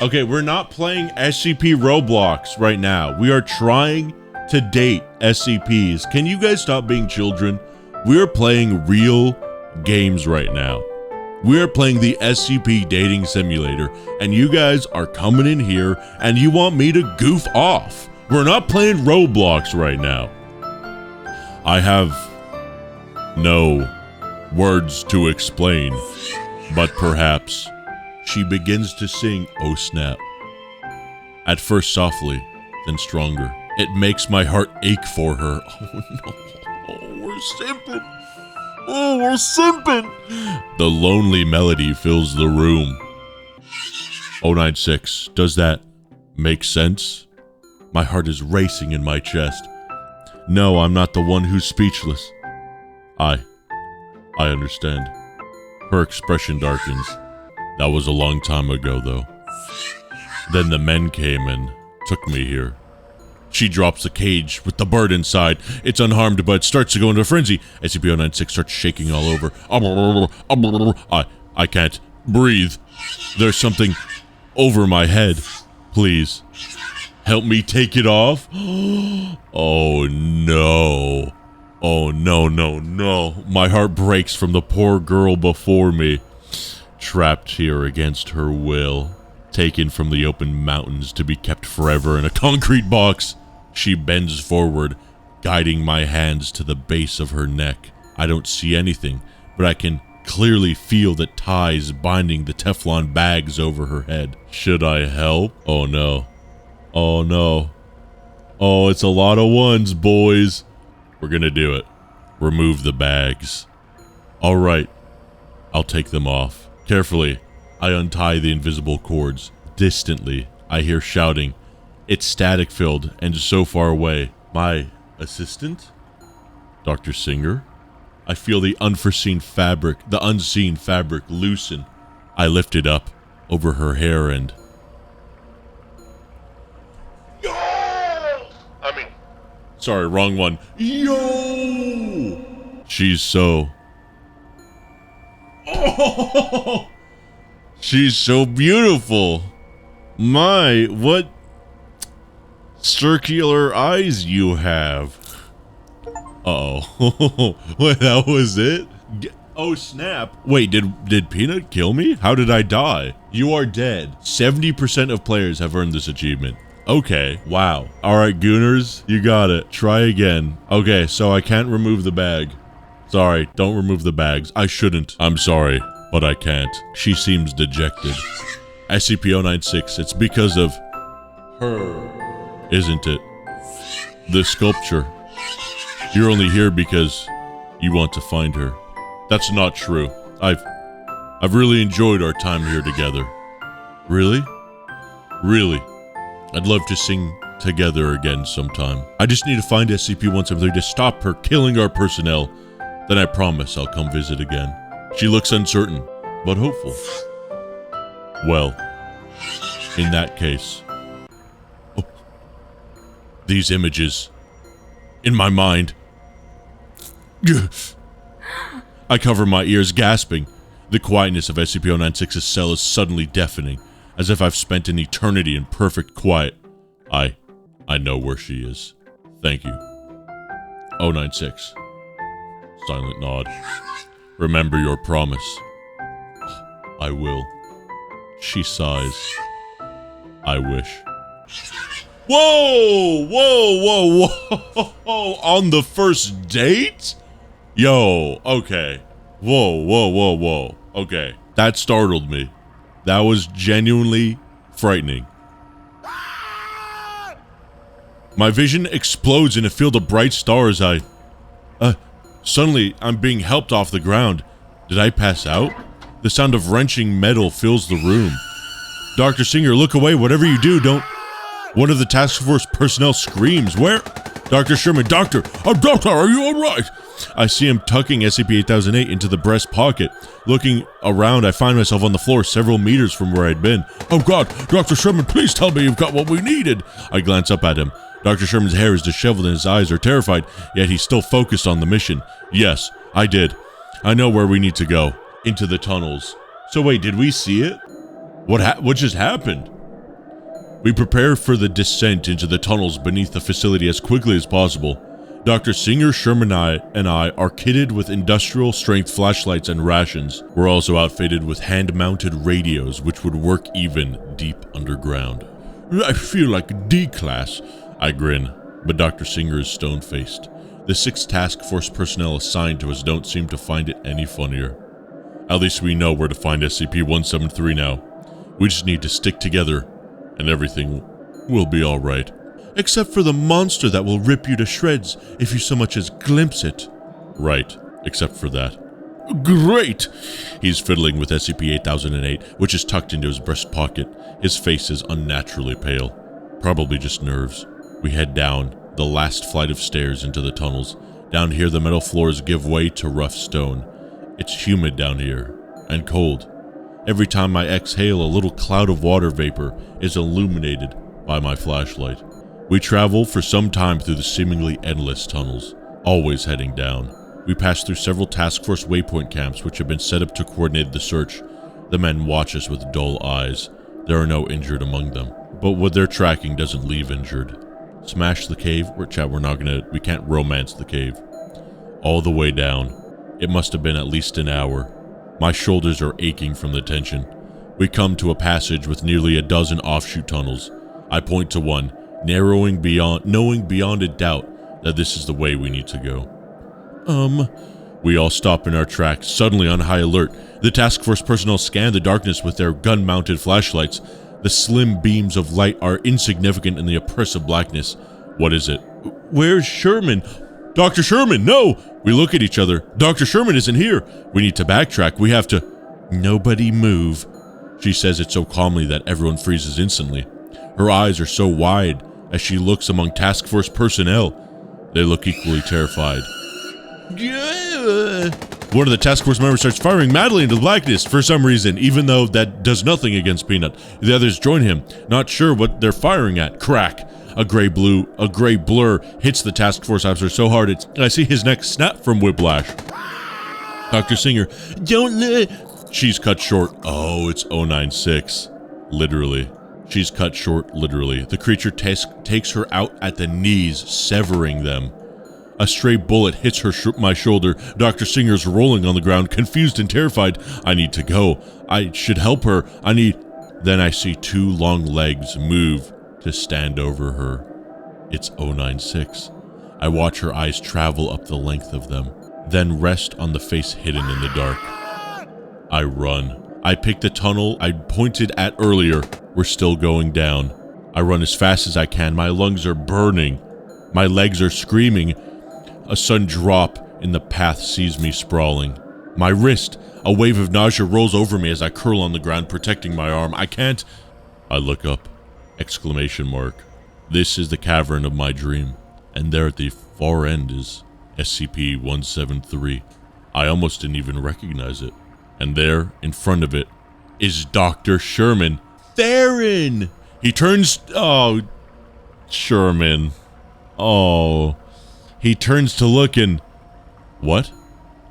Okay, we're not playing SCP Roblox right now. We are trying to date SCPs. Can you guys stop being children? We are playing real games right now. We are playing the SCP dating simulator, and you guys are coming in here and you want me to goof off. We're not playing Roblox right now. I have no words to explain, but perhaps she begins to sing Oh Snap. At first softly, then stronger. It makes my heart ache for her. Oh no. Oh, we're simping. Oh, we're simping. The lonely melody fills the room. 096, does that make sense? My heart is racing in my chest. No, I'm not the one who's speechless. I understand. Her expression darkens. That was a long time ago, though. Then the men came and took me here. She drops the cage with the bird inside. It's unharmed, but starts to go into a frenzy. SCP-096 starts shaking all over. I can't breathe. There's something over my head. Please, help me take it off. Oh, no. Oh, no, no, no. My heart breaks from the poor girl before me. Trapped here against her will. Taken from the open mountains to be kept forever in a concrete box. She bends forward, guiding my hands to the base of her neck. I don't see anything, but I can clearly feel the ties binding the Teflon bags over her head. Should I help? Oh no. Oh no. Oh, it's a lot of ones, boys. We're gonna do it. Remove the bags. All right. I'll take them off. Carefully, I untie the invisible cords. Distantly, I hear shouting. It's static-filled and so far away. My assistant? Dr. Singer? I feel the unseen fabric loosen I lifted up over her hair and... Sorry, wrong one. Yo! She's so... Oh! She's so beautiful. My, what circular eyes you have. Uh-oh. What, that was it? Oh, snap. Wait, did Peanut kill me? How did I die? You are dead. 70% of players have earned this achievement. Okay, wow. Alright, Gooners, you got it. Try again. Okay, so I can't remove the bag. Sorry, don't remove the bags. I shouldn't. I'm sorry, but I can't. She seems dejected. SCP-096, it's because of her, isn't it? The sculpture. You're only here because you want to find her. That's not true. I've really enjoyed our time here together. Really? Really? I'd love to sing together again sometime. I just need to find SCP-173 to stop her killing our personnel. Then I promise I'll come visit again. She looks uncertain, but hopeful. Well, in that case... Oh, these images... in my mind... I cover my ears, gasping. The quietness of SCP-096's cell is suddenly deafening, as if I've spent an eternity in perfect quiet. I know where she is. Thank you. 096. Silent nod. Remember your promise. I will. She sighs. I wish. Whoa! Whoa, whoa, whoa! On the first date? Yo, okay. Whoa, whoa, whoa, whoa. Okay. That startled me. That was genuinely frightening. My vision explodes in a field of bright stars. Suddenly, I'm being helped off the ground. Did I pass out? The sound of wrenching metal fills the room. Dr. Singer, look away. Whatever you do, don't... One of the task force personnel screams. Where? Dr. Sherman, Doctor! Oh, Doctor, are you alright? I see him tucking SCP-8008 into the breast pocket. Looking around, I find myself on the floor several meters from where I'd been. Oh God, Dr. Sherman, please tell me you've got what we needed. I glance up at him. Dr. Sherman's hair is disheveled and his eyes are terrified, yet he's still focused on the mission. Yes, I did. I know where we need to go. Into the tunnels. So wait, did we see it? What just happened? We prepare for the descent into the tunnels beneath the facility as quickly as possible. Dr. Singer, Sherman, and I are kitted with industrial-strength flashlights and rations. We're also outfitted with hand-mounted radios, which would work even deep underground. I feel like D-class. I grin, but Dr. Singer is stone-faced. The 6 task force personnel assigned to us don't seem to find it any funnier. At least we know where to find SCP-173 now. We just need to stick together, and everything will be alright. Except for the monster that will rip you to shreds if you so much as glimpse it. Right, except for that. Great! He's fiddling with SCP-8008, which is tucked into his breast pocket. His face is unnaturally pale. Probably just nerves. We head down the last flight of stairs into the tunnels. Down here, the metal floors give way to rough stone. It's humid down here, and cold. Every time I exhale, a little cloud of water vapor is illuminated by my flashlight. We travel for some time through the seemingly endless tunnels, always heading down. We pass through several task force waypoint camps which have been set up to coordinate the search. The men watch us with dull eyes. There are no injured among them, but what they're tracking doesn't leave injured. Smash the cave? We can't romance the cave. All the way down. It must have been at least an hour. My shoulders are aching from the tension. We come to a passage with nearly a dozen offshoot tunnels. I point to one, knowing beyond a doubt that this is the way we need to go. We all stop in our tracks, suddenly on high alert. The task force personnel scan the darkness with their gun-mounted flashlights. The slim beams of light are insignificant in the oppressive blackness. What is it? Where's Sherman? Dr. Sherman, no! We look at each other. Dr. Sherman isn't here. We need to backtrack. We have to... Nobody move. She says it so calmly that everyone freezes instantly. Her eyes are so wide as she looks among task force personnel. They look equally terrified. One of the task force members starts firing madly into the blackness for some reason, even though that does nothing against Peanut. The others join him, not sure what they're firing at. Crack. A gray blur hits the task force officer so hard I see his neck snap from whiplash. Dr. Singer, don't let... She's cut short. Oh, it's 096. Literally. She's cut short, literally. The creature takes her out at the knees, severing them. A stray bullet hits my shoulder. Dr. Singer's rolling on the ground, confused and terrified. I need to go. I should help her. Then I see two long legs move to stand over her. It's 096. I watch her eyes travel up the length of them, then rest on the face hidden in the dark. I run. I pick the tunnel I pointed at earlier. We're still going down. I run as fast as I can. My lungs are burning. My legs are screaming. A sudden drop in the path sees me sprawling. My wrist. A wave of nausea rolls over me as I curl on the ground, protecting my arm. I can't. I look up. Exclamation mark. This is the cavern of my dream, and there at the far end is SCP-173. I almost didn't even recognize it. And there, in front of it, is Dr. Sherman. Theron! He turns... Oh, Sherman. Oh. He turns to look and... What?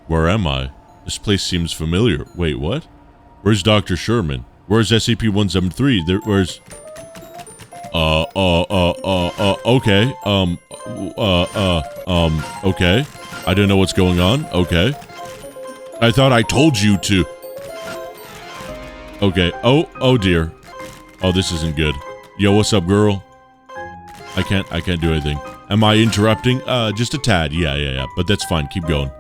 Where am I? This place seems familiar. Wait, what? Where's Dr. Sherman? Where's SCP-173? Where's... Okay. Okay. I don't know what's going on. Okay. I thought I told you to... Okay. Oh dear. Oh, this isn't good. Yo, what's up, girl? I can't do anything. Am I interrupting? Just a tad. Yeah. But that's fine. Keep going.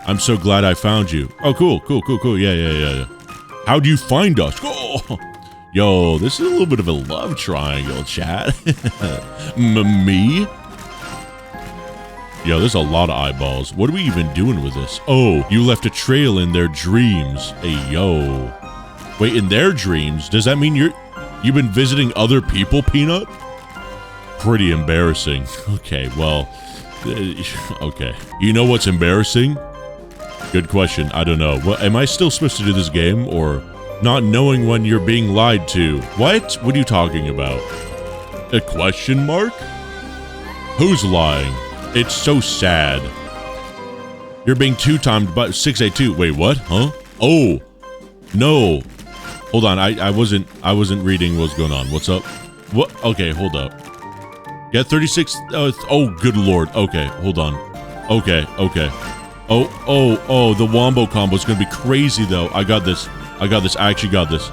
I'm so glad I found you. Oh, cool. Yeah. How'd you find us? Oh. Yo, this is a little bit of a love triangle, chat. Me? Yo, there's a lot of eyeballs. What are we even doing with this? Oh, you left a trail in their dreams. Hey, yo. Wait, in their dreams? Does that mean you've been visiting other people, Peanut? Pretty embarrassing. Okay, well, okay. You know what's embarrassing? Good question. I don't know. What, am I still supposed to do this game, or not knowing when you're being lied to? What? What are you talking about? A question mark? Who's lying? It's so sad. You're being two-timed by 682. Wait, what? Huh? Oh, no. Hold on. I wasn't reading what's going on. What's up? What? Okay, hold up. Get 36. Oh, good lord. Okay, hold on. Okay. Oh, the wombo combo is gonna be crazy though. I got this. I actually got this.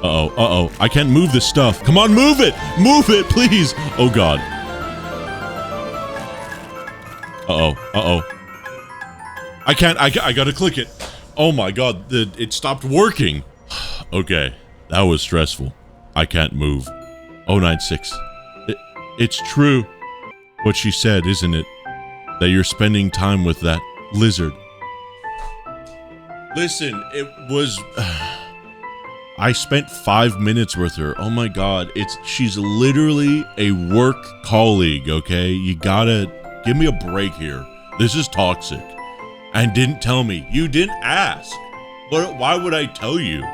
Uh-oh. I can't move this stuff. Come on, move it! Move it, please! Oh, God. Uh-oh. I can't. I gotta click it. Oh, my God. It stopped working. Okay. That was stressful. I can't move. 096. It's true what she said, isn't it? That you're spending time with that lizard. Listen, it was... I spent 5 minutes with her. Oh my God. She's literally a work colleague, okay? You gotta give me a break here. This is toxic. And didn't tell me. You didn't ask. But why would I tell you?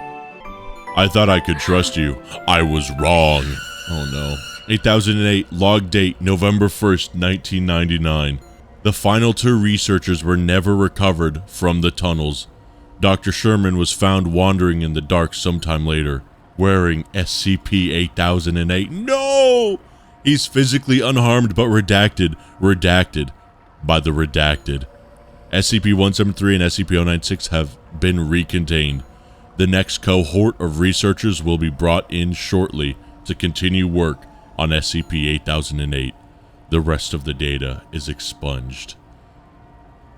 I thought I could trust you. I was wrong. Oh no. 8008, log date, November 1st, 1999. The final two researchers were never recovered from the tunnels. Dr. Sherman was found wandering in the dark sometime later, wearing SCP-8008. No! He's physically unharmed but redacted. Redacted by the redacted. SCP-173 and SCP-096 have been recontained. The next cohort of researchers will be brought in shortly to continue work on SCP-8008. The rest of the data is expunged.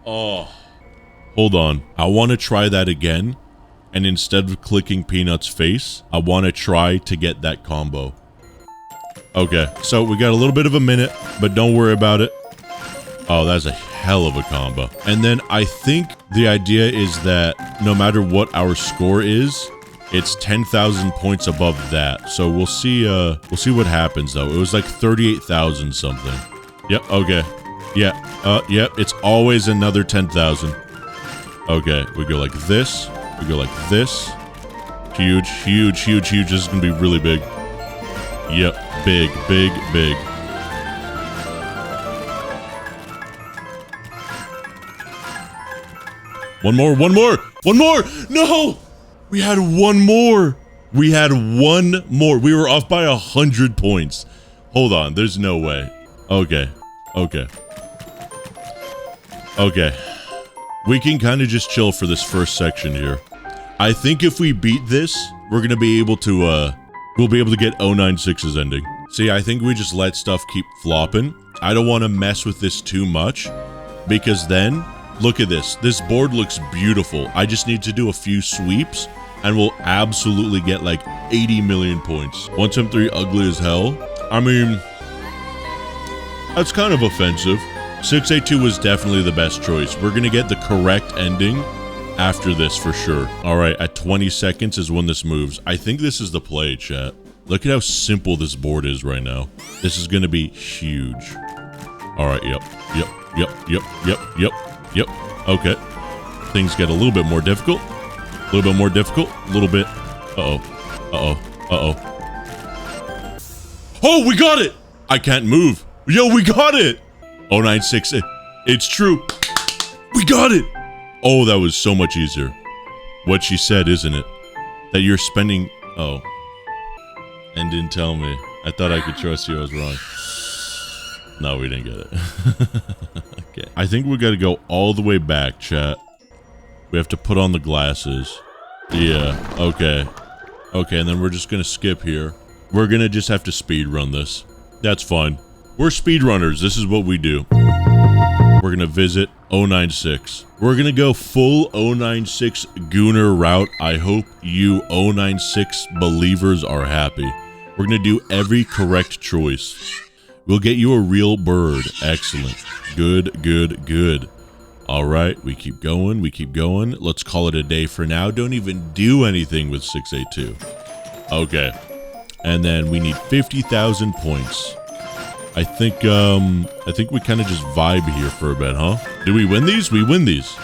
Oh. Hold on. I want to try that again. And instead of clicking Peanut's face, I want to try to get that combo. Okay, so we got a little bit of a minute, but don't worry about it. Oh, that's a hell of a combo. And then I think the idea is that no matter what our score is, it's 10,000 points above that. So we'll see what happens though. It was like 38,000 something. Yep, okay. Yeah, yep, it's always another 10,000. Okay, we go like this. We go like this. Huge, huge, huge, huge. This is gonna be really big. Yep, big, big, big. One more, one more, one more! No! We had one more. We had one more. We were off by 100 points. Hold on, there's no way. Okay, okay. Okay. We can kind of just chill for this first section here. I think if we beat this, we're gonna be able to, we'll be able to get 096's ending. See, I think we just let stuff keep flopping. I don't want to mess with this too much, because then, look at this. This board looks beautiful. I just need to do a few sweeps, and we'll absolutely get like 80 million points. 173 ugly as hell. I mean, that's kind of offensive. 682 was definitely the best choice. We're gonna get the correct ending after this for sure. All right, at 20 seconds is when this moves. I think this is the play, chat. Look at how simple this board is right now. This is gonna be huge. All right, yep. Okay. Things get a little bit more difficult. A little bit more difficult. A little bit. Oh, we got it! I can't move. Yo, we got it! 096. It's true. We got it! Oh, that was so much easier. What she said, isn't it? That you're spending... Oh. And didn't tell me. I thought I could trust you. I was wrong. No, we didn't get it. Okay. I think we gotta go all the way back, chat. We have to put on the glasses. Yeah, okay. Okay, and then we're just gonna skip here. We're gonna just have to speed run this. That's fine. We're speedrunners. This is what we do. We're gonna visit 096. We're gonna go full 096 Gooner route. I hope you 096 believers are happy. We're gonna do every correct choice. We'll get you a real bird. Excellent. Good, good, good. All right, we keep going. We keep going. Let's call it a day for now. Don't even do anything with 682. Okay. And then we need 50,000 points. I think we kind of just vibe here for a bit, huh? Do we win these? We win these.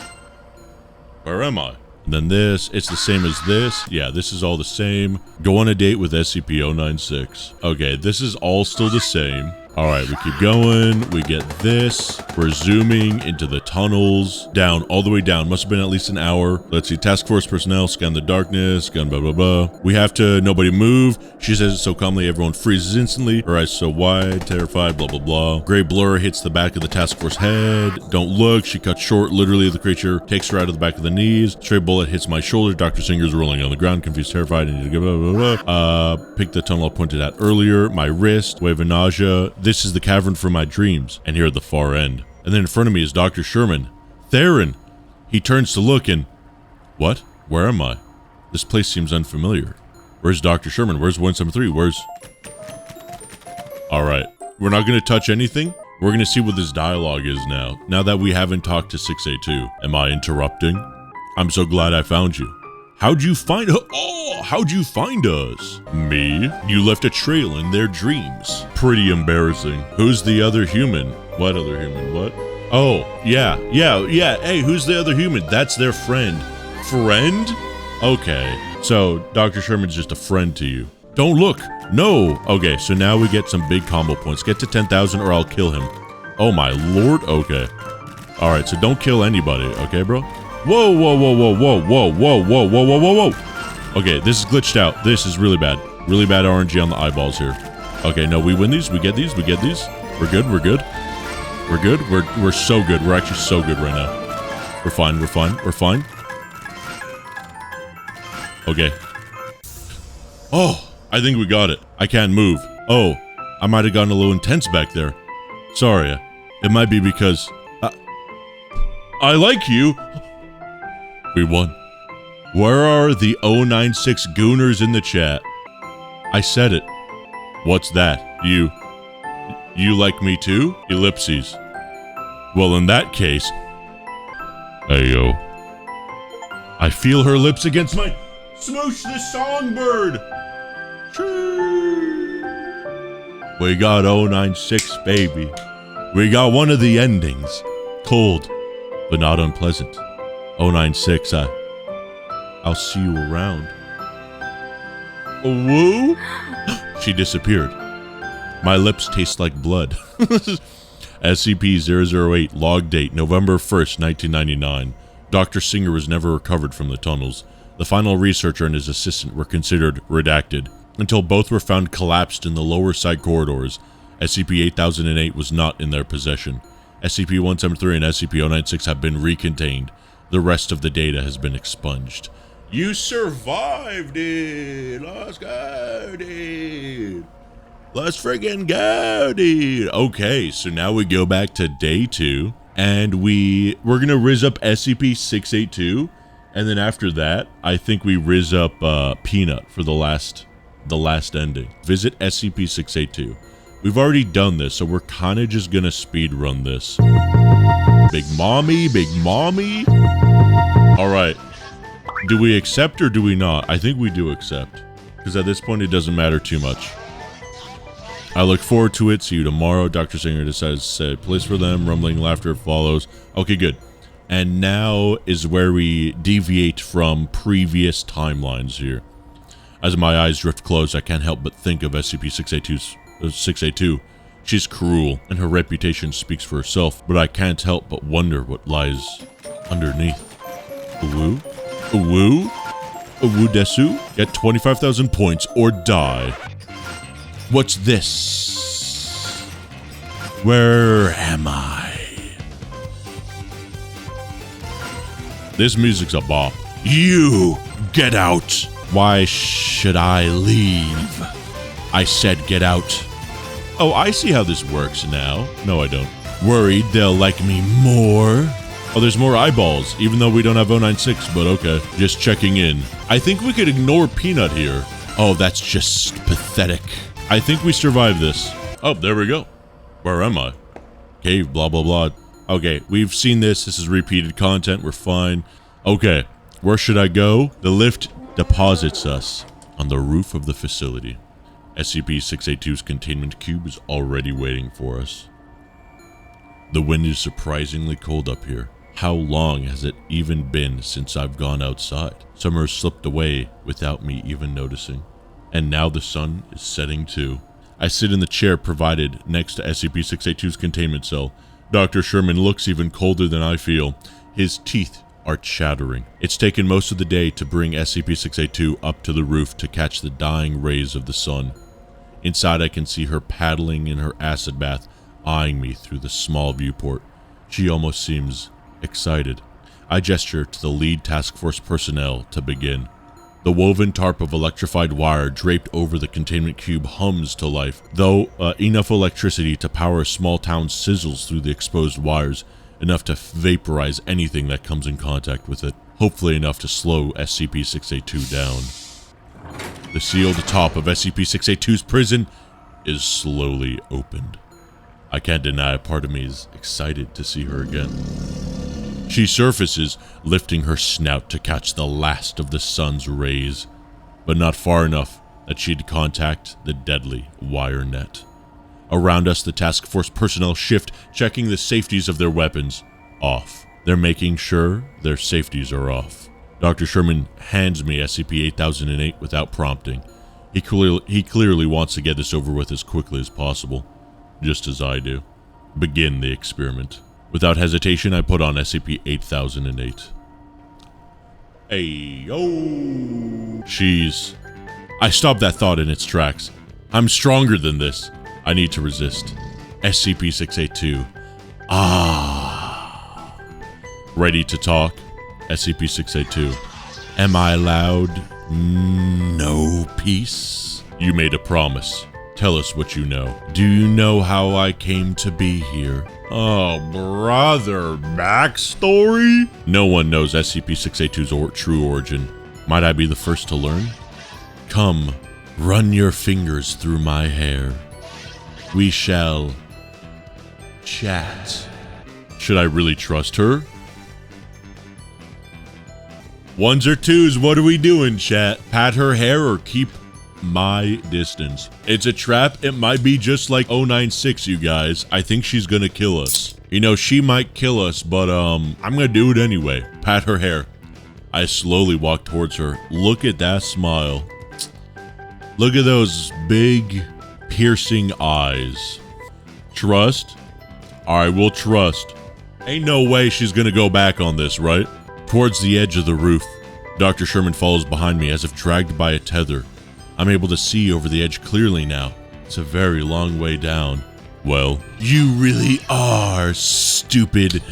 Where am I? And then this, it's the same as this. Yeah, this is all the same. Go on a date with SCP-096. Okay, this is all still the same. All right, we keep going. We get this. We're zooming into the tunnels. Down, all the way down. Must have been at least an hour. Let's see. Task force personnel, scan the darkness, scan blah, blah, blah. We have to, nobody move. She says it so calmly, everyone freezes instantly. Her eyes so wide, terrified, blah, blah, blah. Gray blur hits the back of the task force head. Don't look. She cuts short. Literally, the creature takes her out of the back of the knees. Stray bullet hits my shoulder. Dr. Singer's rolling on the ground, confused, terrified, and blah, blah, blah. Pick the tunnel I pointed at earlier. My wrist, wave of nausea. This is the cavern for my dreams, and here at the far end. And then in front of me is Dr. Sherman. Theron! He turns to look and... What? Where am I? This place seems unfamiliar. Where's Dr. Sherman? Where's 173? Where's... Alright. We're not going to touch anything. We're going to see what this dialogue is now. Now that we haven't talked to 682. Am I interrupting? I'm so glad I found you. How'd you find... Oh, how'd you find us? Me? You left a trail in their dreams. Pretty embarrassing. Who's the other human? What other human? What? Oh, yeah. Hey, who's the other human? That's their friend. Friend? Okay. So, Dr. Sherman's just a friend to you. Don't look. No. Okay, so now we get some big combo points. Get to 10,000 or I'll kill him. Oh my lord. Okay. All right, so don't kill anybody. Okay, bro? Whoa. Okay, this is glitched out. This is really bad. Really bad RNG on the eyeballs here. Okay, no, we win these. We get these. We get these. We're good. We're good. We're good. We're so good. We're actually so good right now. We're fine. We're fine. We're fine. Okay. Oh, I think we got it. I can't move. Oh, I might have gotten a little intense back there. Sorry. It might be because... I like you. We won. Where are the 096 Gooners in the chat? I said it. What's that? You like me too? Ellipses. Well, in that case... Ayo. I feel her lips against my... Smoosh the songbird! We got 096, baby. We got one of the endings. Cold, but not unpleasant. 096, I'll see you around. Woo? She disappeared. My lips taste like blood. SCP-008, log date, November 1st, 1999. Dr. Singer was never recovered from the tunnels. The final researcher and his assistant were considered redacted, until both were found collapsed in the lower side corridors. SCP-8008 was not in their possession. SCP-173 and SCP-096 have been recontained. The rest of the data has been expunged. You survived it! Let's go, dude! Let's friggin' go, dude! Okay, so now we go back to day 2, and we're gonna riz up SCP-682, and then after that, I think we riz up Peanut for the last ending. Visit SCP-682. We've already done this, so we're kind of just gonna speed run this. Big mommy, big mommy. All right. Do we accept or do we not? I think we do accept, because at this point it doesn't matter too much. I look forward to it. See you tomorrow. Dr. Singer decides to say, place for them. Rumbling laughter follows. Okay, good. And now is where we deviate from previous timelines here. As my eyes drift close, I can't help but think of SCP-682. She's cruel, and her reputation speaks for herself, but I can't help but wonder what lies underneath. Woo? Woo? Woo desu? Get 25,000 points or die. What's this? Where am I? This music's a bop. You! Get out! Why should I leave? I said get out. Oh, I see how this works now. No, I don't. Worried they'll like me more? Oh, there's more eyeballs, even though we don't have 096, but okay. Just checking in. I think we could ignore Peanut here. Oh, that's just pathetic. I think we survived this. Oh, there we go. Where am I? Cave, blah, blah, blah. Okay, we've seen this. This is repeated content. We're fine. Okay, where should I go? The lift deposits us on the roof of the facility. SCP-682's containment cube is already waiting for us. The wind is surprisingly cold up here. How long has it even been since I've gone outside? Summer has slipped away without me even noticing. And now the sun is setting too. I sit in the chair provided next to SCP-682's containment cell. Dr. Sherman looks even colder than I feel. His teeth are chattering. It's taken most of the day to bring SCP-682 up to the roof to catch the dying rays of the sun. Inside I can see her paddling in her acid bath, eyeing me through the small viewport. She almost seems excited. I gesture to the lead task force personnel to begin. The woven tarp of electrified wire draped over the containment cube hums to life, though enough electricity to power a small town sizzles through the exposed wires, enough to vaporize anything that comes in contact with it, hopefully enough to slow SCP-682 down. The sealed top of SCP-682's prison is slowly opened. I can't deny a part of me is excited to see her again. She surfaces, lifting her snout to catch the last of the sun's rays, but not far enough that she'd contact the deadly wire net. Around us, the task force personnel shift, checking the safeties of their weapons. Off. They're making sure their safeties are off. Dr. Sherman hands me SCP-8008 without prompting. He clearly wants to get this over with as quickly as possible, just as I do. Begin the experiment. Without hesitation, I put on SCP-8008. Hey, yo! Jeez. I stopped that thought in its tracks. I'm stronger than this. I need to resist. SCP-682. Ah. Ready to talk? SCP-682. Am I allowed no peace? You made a promise. Tell us what you know. Do you know how I came to be here? Oh, brother, backstory? No one knows SCP-682's true origin. Might I be the first to learn? Come, run your fingers through my hair. We shall chat. Should I really trust her? Ones or twos, what are we doing, chat? Pat her hair or keep my distance? It's a trap. It might be just like 096, you guys. I think she's gonna kill us. You know, she might kill us, but I'm gonna do it anyway. Pat her hair. I slowly walk towards her. Look at that smile. Look at those big, piercing eyes. Trust? Alright, we'll trust. Ain't no way she's gonna go back on this, right? Towards the edge of the roof, Dr. Sherman follows behind me as if dragged by a tether. I'm able to see over the edge clearly now. It's a very long way down. Well, you really are stupid,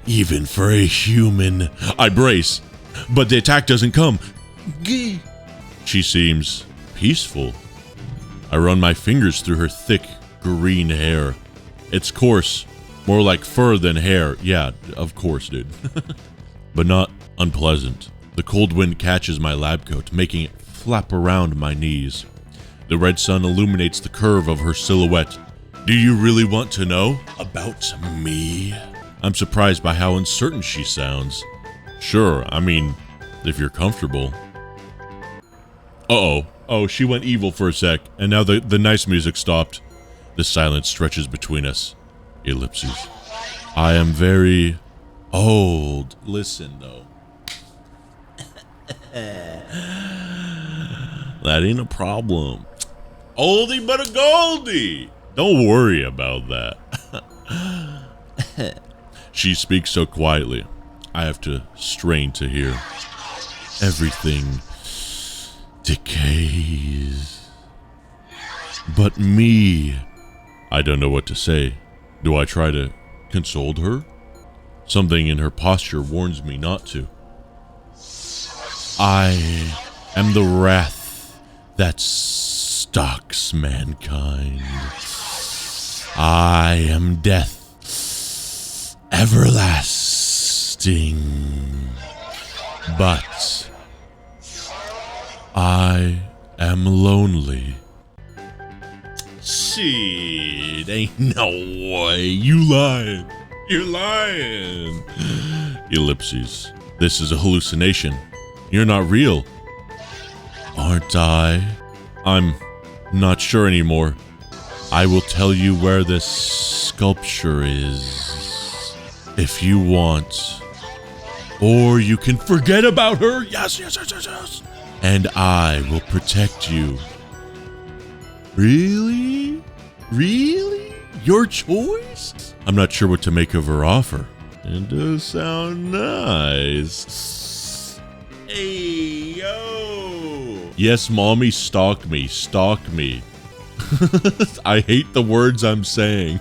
even for a human. I brace, but the attack doesn't come. Gee. She seems peaceful. I run my fingers through her thick green hair. It's coarse, more like fur than hair. Yeah, of course, dude. But not unpleasant. The cold wind catches my lab coat, making it flap around my knees. The red sun illuminates the curve of her silhouette. Do you really want to know about me? I'm surprised by how uncertain she sounds. Sure, I mean, if you're comfortable. Uh-oh. Oh, she went evil for a sec, and now the nice music stopped. The silence stretches between us. Ellipses. I am very old. Listen, though. That ain't a problem. Oldie but a goldie. Don't worry about that. She speaks so quietly. I have to strain to hear. Everything decays. But me. I don't know what to say. Do I try to console her? Something in her posture warns me not to. I am the wrath that stalks mankind. I am death, everlasting. But I am lonely. Shit, ain't no way. You lying. You're lying. Ellipses. This is a hallucination. You're not real. Aren't I? I'm not sure anymore. I will tell you where this sculpture is, if you want. Or you can forget about her. Yes. And I will protect you. Really? Really? Your choice? I'm not sure what to make of her offer. It does sound nice. Hey, yo. Yes, mommy, stalk me. I hate the words I'm saying.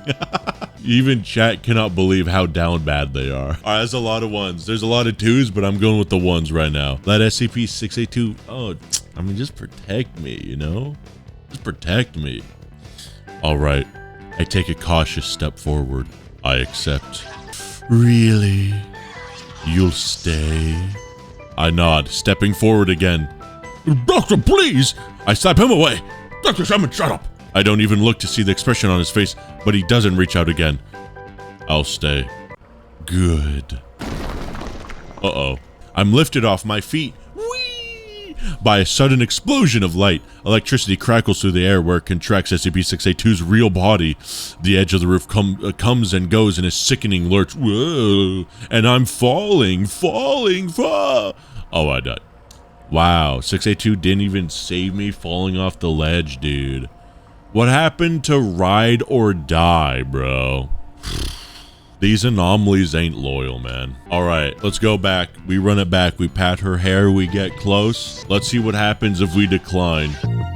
Even chat cannot believe how down bad they are. Alright, there's a lot of ones. There's a lot of twos, but I'm going with the ones right now. That SCP-682, oh, I mean, just protect me, you know? Just protect me. Alright, I take a cautious step forward. I accept. Really? You'll stay? I nod, stepping forward again. Doctor, please! I slap him away. Dr. Sherman, shut up! I don't even look to see the expression on his face, but he doesn't reach out again. I'll stay. Good. Uh-oh. I'm lifted off my feet. Whee! By a sudden explosion of light. Electricity crackles through the air where it contracts SCP-682's real body. The edge of the roof comes and goes in a sickening lurch. Whoa! And I'm falling. Oh, I died. Wow, 682 didn't even save me falling off the ledge, dude. What happened to ride or die, bro? These anomalies ain't loyal, man. All right, let's go back. We run it back. We pat her hair. We get close. Let's see what happens if we decline.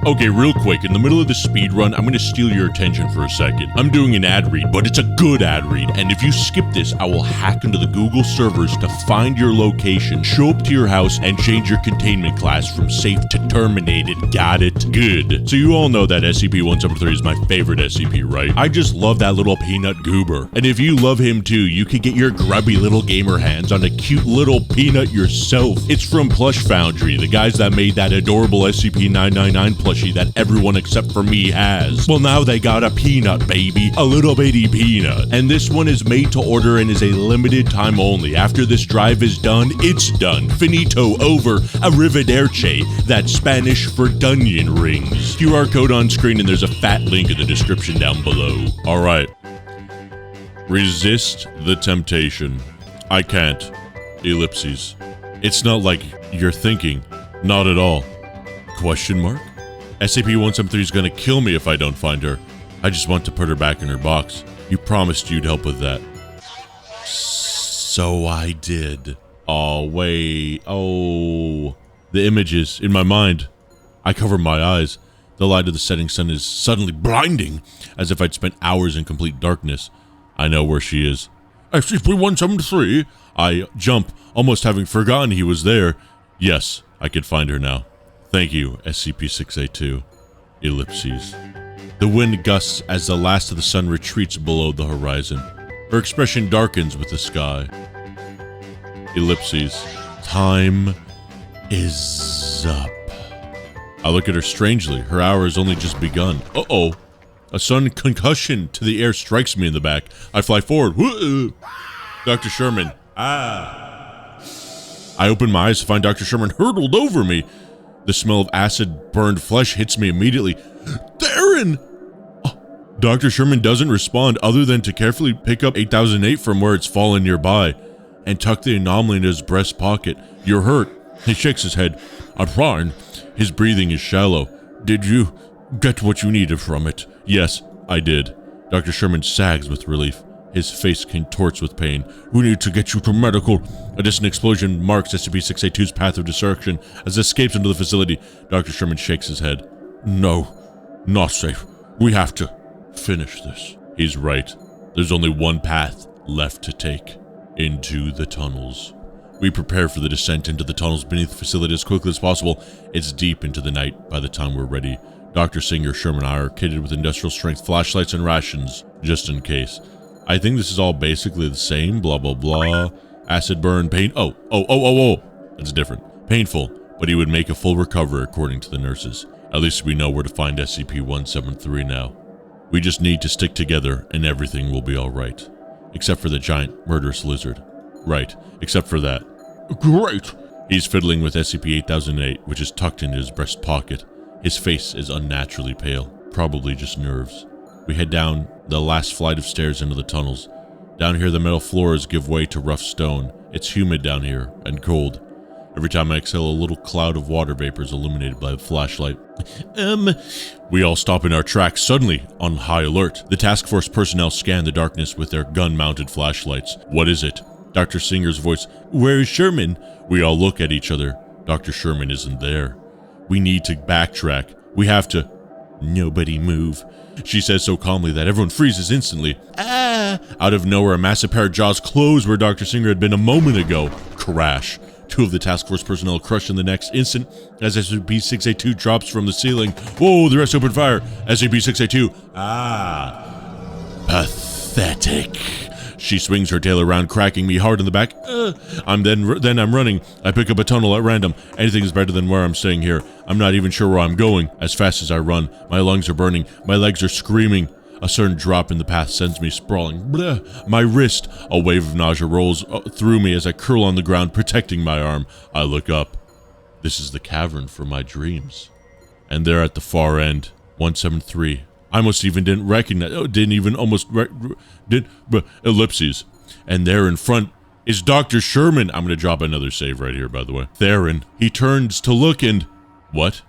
Okay, real quick, in the middle of the speed run, I'm gonna steal your attention for a second. I'm doing an ad read, but it's a good ad read, and if you skip this, I will hack into the Google servers to find your location, show up to your house, and change your containment class from safe to terminated. Got it? Good. So you all know that SCP-173 is my favorite SCP, right? I just love that little peanut goober. And if you love him too, you could get your grubby little gamer hands on a cute little peanut yourself. It's from Plush Foundry, the guys that made that adorable SCP-999 plushie that everyone except for me has. Well, now they got a peanut, baby. A little bitty peanut. And this one is made to order and is a limited time only. After this drive is done, it's done. Finito, over. Arrivederci. That's Spanish for Dunyan rings. QR code on screen and there's a fat link in the description down below. Alright. Resist the temptation. I can't. Ellipses. It's not like you're thinking. Not at all. Question mark? SCP-173 is gonna kill me if I don't find her. I just want to put her back in her box. You promised you'd help with that. So I did. Oh, wait. Oh. The images in my mind. I cover my eyes. The light of the setting sun is suddenly blinding, as if I'd spent hours in complete darkness. I know where she is. SCP-173. I jump, almost having forgotten he was there. Yes, I can find her now. Thank you, SCP-682. Ellipses. The wind gusts as the last of the sun retreats below the horizon. Her expression darkens with the sky. Ellipses. Time is up. I look at her strangely. Her hour has only just begun. Uh-oh. A sudden concussion to the air strikes me in the back. I fly forward. Whoa. Dr. Sherman. Ah. I open my eyes to find Dr. Sherman hurtled over me. The smell of acid burned flesh hits me immediately. Theron! Oh. Dr. Sherman doesn't respond other than to carefully pick up 8008 from where it's fallen nearby and tuck the anomaly into his breast pocket. You're hurt. He shakes his head. I'm fine. His breathing is shallow. Did you get what you needed from it? Yes, I did. Dr. Sherman sags with relief. His face contorts with pain. We need to get you to medical. A distant explosion marks SCP-682's path of destruction as it escapes into the facility. Dr. Sherman shakes his head. No, not safe. We have to finish this. He's right. There's only one path left to take. Into the tunnels. We prepare for the descent into the tunnels beneath the facility as quickly as possible. It's deep into the night by the time we're ready. Dr. Singer, Sherman, and I are kitted with industrial strength flashlights and rations, just in case. I think this is all basically the same, blah, blah, blah. Acid burn, pain. Oh. That's different. Painful, but he would make a full recovery according to the nurses. At least we know where to find SCP-173 now. We just need to stick together and everything will be alright. Except for the giant, murderous lizard. Right, except for that. Great! He's fiddling with SCP-8008, which is tucked into his breast pocket. His face is unnaturally pale, probably just nerves. We head down the last flight of stairs into the tunnels. Down here, the metal floors give way to rough stone. It's humid down here, and cold. Every time I exhale, a little cloud of water vapor is illuminated by the flashlight. We all stop in our tracks, suddenly on high alert. The task force personnel scan the darkness with their gun-mounted flashlights. What is it? Dr. Singer's voice. Where is Sherman? We all look at each other. Dr. Sherman isn't there. We need to backtrack. We have to... Nobody move. She says so calmly that everyone freezes instantly. Ah! Out of nowhere, a massive pair of jaws close where Dr. Singer had been a moment ago. Crash. Two of the task force personnel crush in the next instant as SCP-682 drops from the ceiling. Whoa, the rest open fire. SCP-682. Ah. Pathetic. She swings her tail around, cracking me hard in the back. Then I'm running. I pick up a tunnel at random. Anything is better than where I'm staying here. I'm not even sure where I'm going. As fast as I run, my lungs are burning. My legs are screaming. A sudden drop in the path sends me sprawling. Blah. My wrist. A wave of nausea rolls through me as I curl on the ground, protecting my arm. I look up. This is the cavern for my dreams. And there at the far end, 173. I almost even didn't recognize, ellipses. And there in front is Dr. Sherman. I'm going to drop another save right here, by the way. Theron. He turns to look and... What?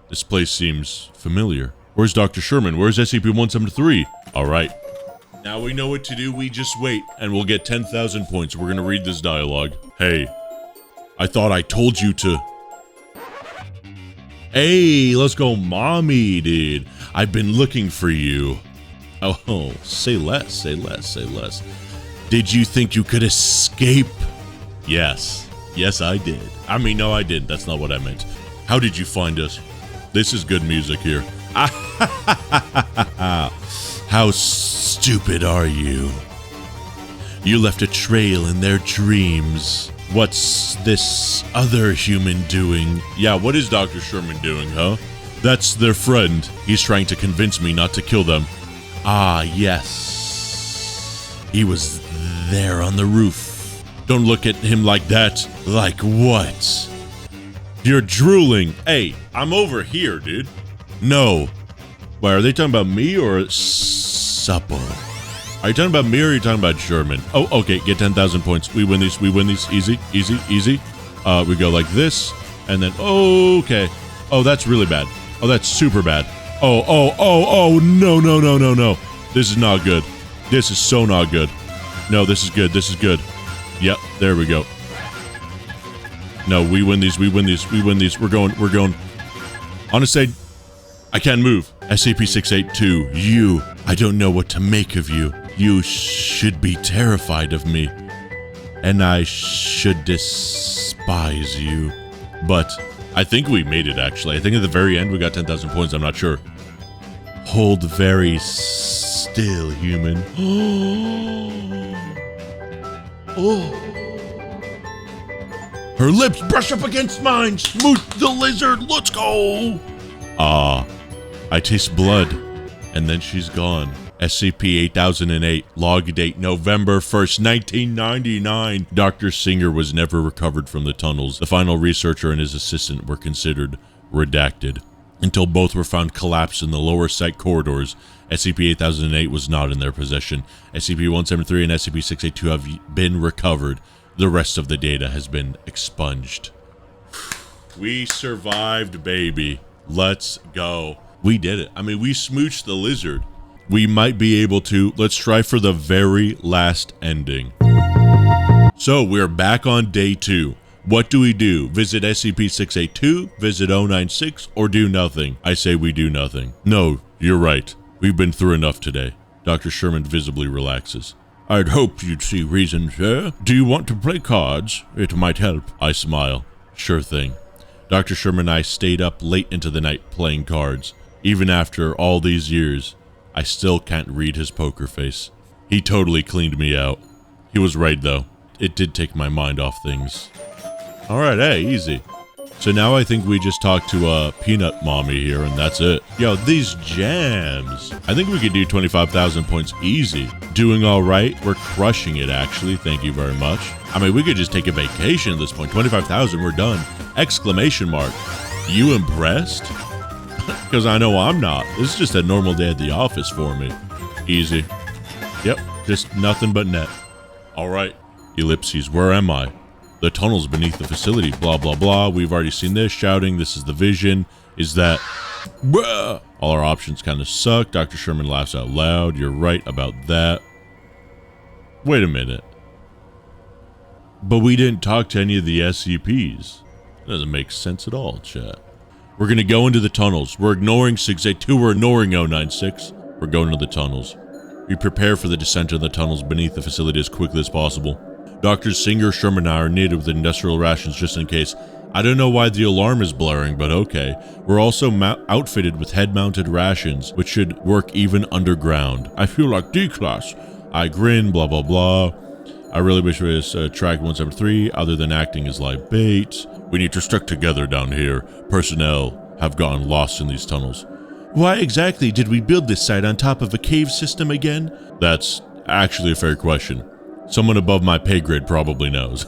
This place seems familiar. Where's Dr. Sherman? Where's SCP-173? All right. Now we know what to do. We just wait, and we'll get 10,000 points. We're going to read this dialogue. Hey, I thought I told you to... Hey, let's go mommy, dude. I've been looking for you. Oh, say less, say less, say less. Did you think you could escape? Yes. Yes, I did. I mean, no, I didn't. That's not what I meant. How did you find us? This is good music here. How stupid are you? You left a trail in their dreams. What's this other human doing? Yeah, what is Dr. Sherman doing, huh? That's their friend. He's trying to convince me not to kill them. Ah, yes. He was there on the roof. Don't look at him like that. Like what? You're drooling. Hey, I'm over here, dude. No. Why, are they talking about me or supple? Are you talking about me or are you talking about Sherman? Oh, okay, get 10,000 points. We win these, easy, easy, easy. We go like this, and then, okay. Oh, that's really bad. Oh, that's super bad. Oh, no. This is not good. This is so not good. No, this is good, Yep, there we go. No, we win these. We're going. Honestly, I can't move. SCP-682, you. I don't know what to make of you. You should be terrified of me. And I should despise you. But I think we made it, actually. I think at the very end we got 10,000 points. I'm not sure. Hold very still, human. Her lips brush up against mine. Smooch the lizard. Let's go. I taste blood. And then she's gone. SCP-8008, log date November 1st, 1999. Dr. Singer was never recovered from the tunnels. The final researcher and his assistant were considered redacted. Until both were found collapsed in the lower site corridors, SCP-8008 was not in their possession. SCP-173 and SCP-682 have been recovered. The rest of the data has been expunged. We survived, baby. Let's go. We did it. I mean, we smooched the lizard. We might be able to. Let's try for the very last ending. So we're back on day 2. What do we do? Visit SCP-682, visit 096, or do nothing? I say we do nothing. No, you're right. We've been through enough today. Dr. Sherman visibly relaxes. I'd hoped you'd see reason, sir. Do you want to play cards? It might help. I smile. Sure thing. Dr. Sherman and I stayed up late into the night playing cards. Even after all these years, I still can't read his poker face. He totally cleaned me out. He was right, though. It did take my mind off things. Alright, hey, easy. So now I think we just talk to Peanut Mommy here, and that's it. Yo, these jams. I think we could do 25,000 points easy. Doing alright. We're crushing it, actually. Thank you very much. I mean, we could just take a vacation at this point. 25,000, we're done. Exclamation mark. You impressed? Because I know I'm not. This is just a normal day at the office for me. Easy. Yep, just nothing but net. Alright. Ellipses, where am I? The tunnels beneath the facility, blah, blah, blah. We've already seen this. Shouting, this is the vision. Is that... Bruh! All our options kind of suck. Dr. Sherman laughs out loud. You're right about that. Wait a minute. But we didn't talk to any of the SCPs. Doesn't make sense at all, chat. We're going to go into the tunnels. We're ignoring 682. We're ignoring 096. We're going to the tunnels. We prepare for the descent of the tunnels beneath the facility as quickly as possible. Drs. Singer, Sherman, and I are needed with industrial rations just in case. I don't know why the alarm is blaring, but okay. We're also outfitted with head-mounted rations, which should work even underground. I feel like D-class. I grin, blah, blah, blah. I really wish we was track 173, other than acting as live bait. We need to stick together down here. Personnel have gotten lost in these tunnels. Why exactly did we build this site on top of a cave system again? That's actually a fair question. Someone above my pay grade probably knows.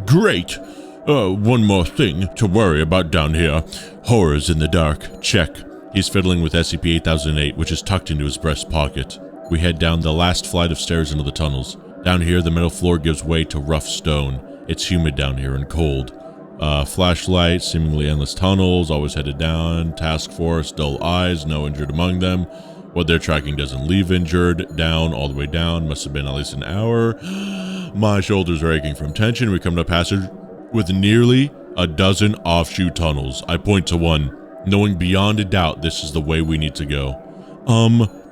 Great. One more thing to worry about down here. Horrors in the dark. Check. He's fiddling with SCP-8008, which is tucked into his breast pocket. We head down the last flight of stairs into the tunnels. Down here, the metal floor gives way to rough stone. It's humid down here and cold. Flashlight, seemingly endless tunnels, always headed down. Task force, dull eyes, no injured among them. What they're tracking doesn't leave injured. Down, all the way down. Must have been at least an hour. My shoulders are aching from tension. We come to a passage with nearly a dozen offshoot tunnels. I point to one, knowing beyond a doubt this is the way we need to go.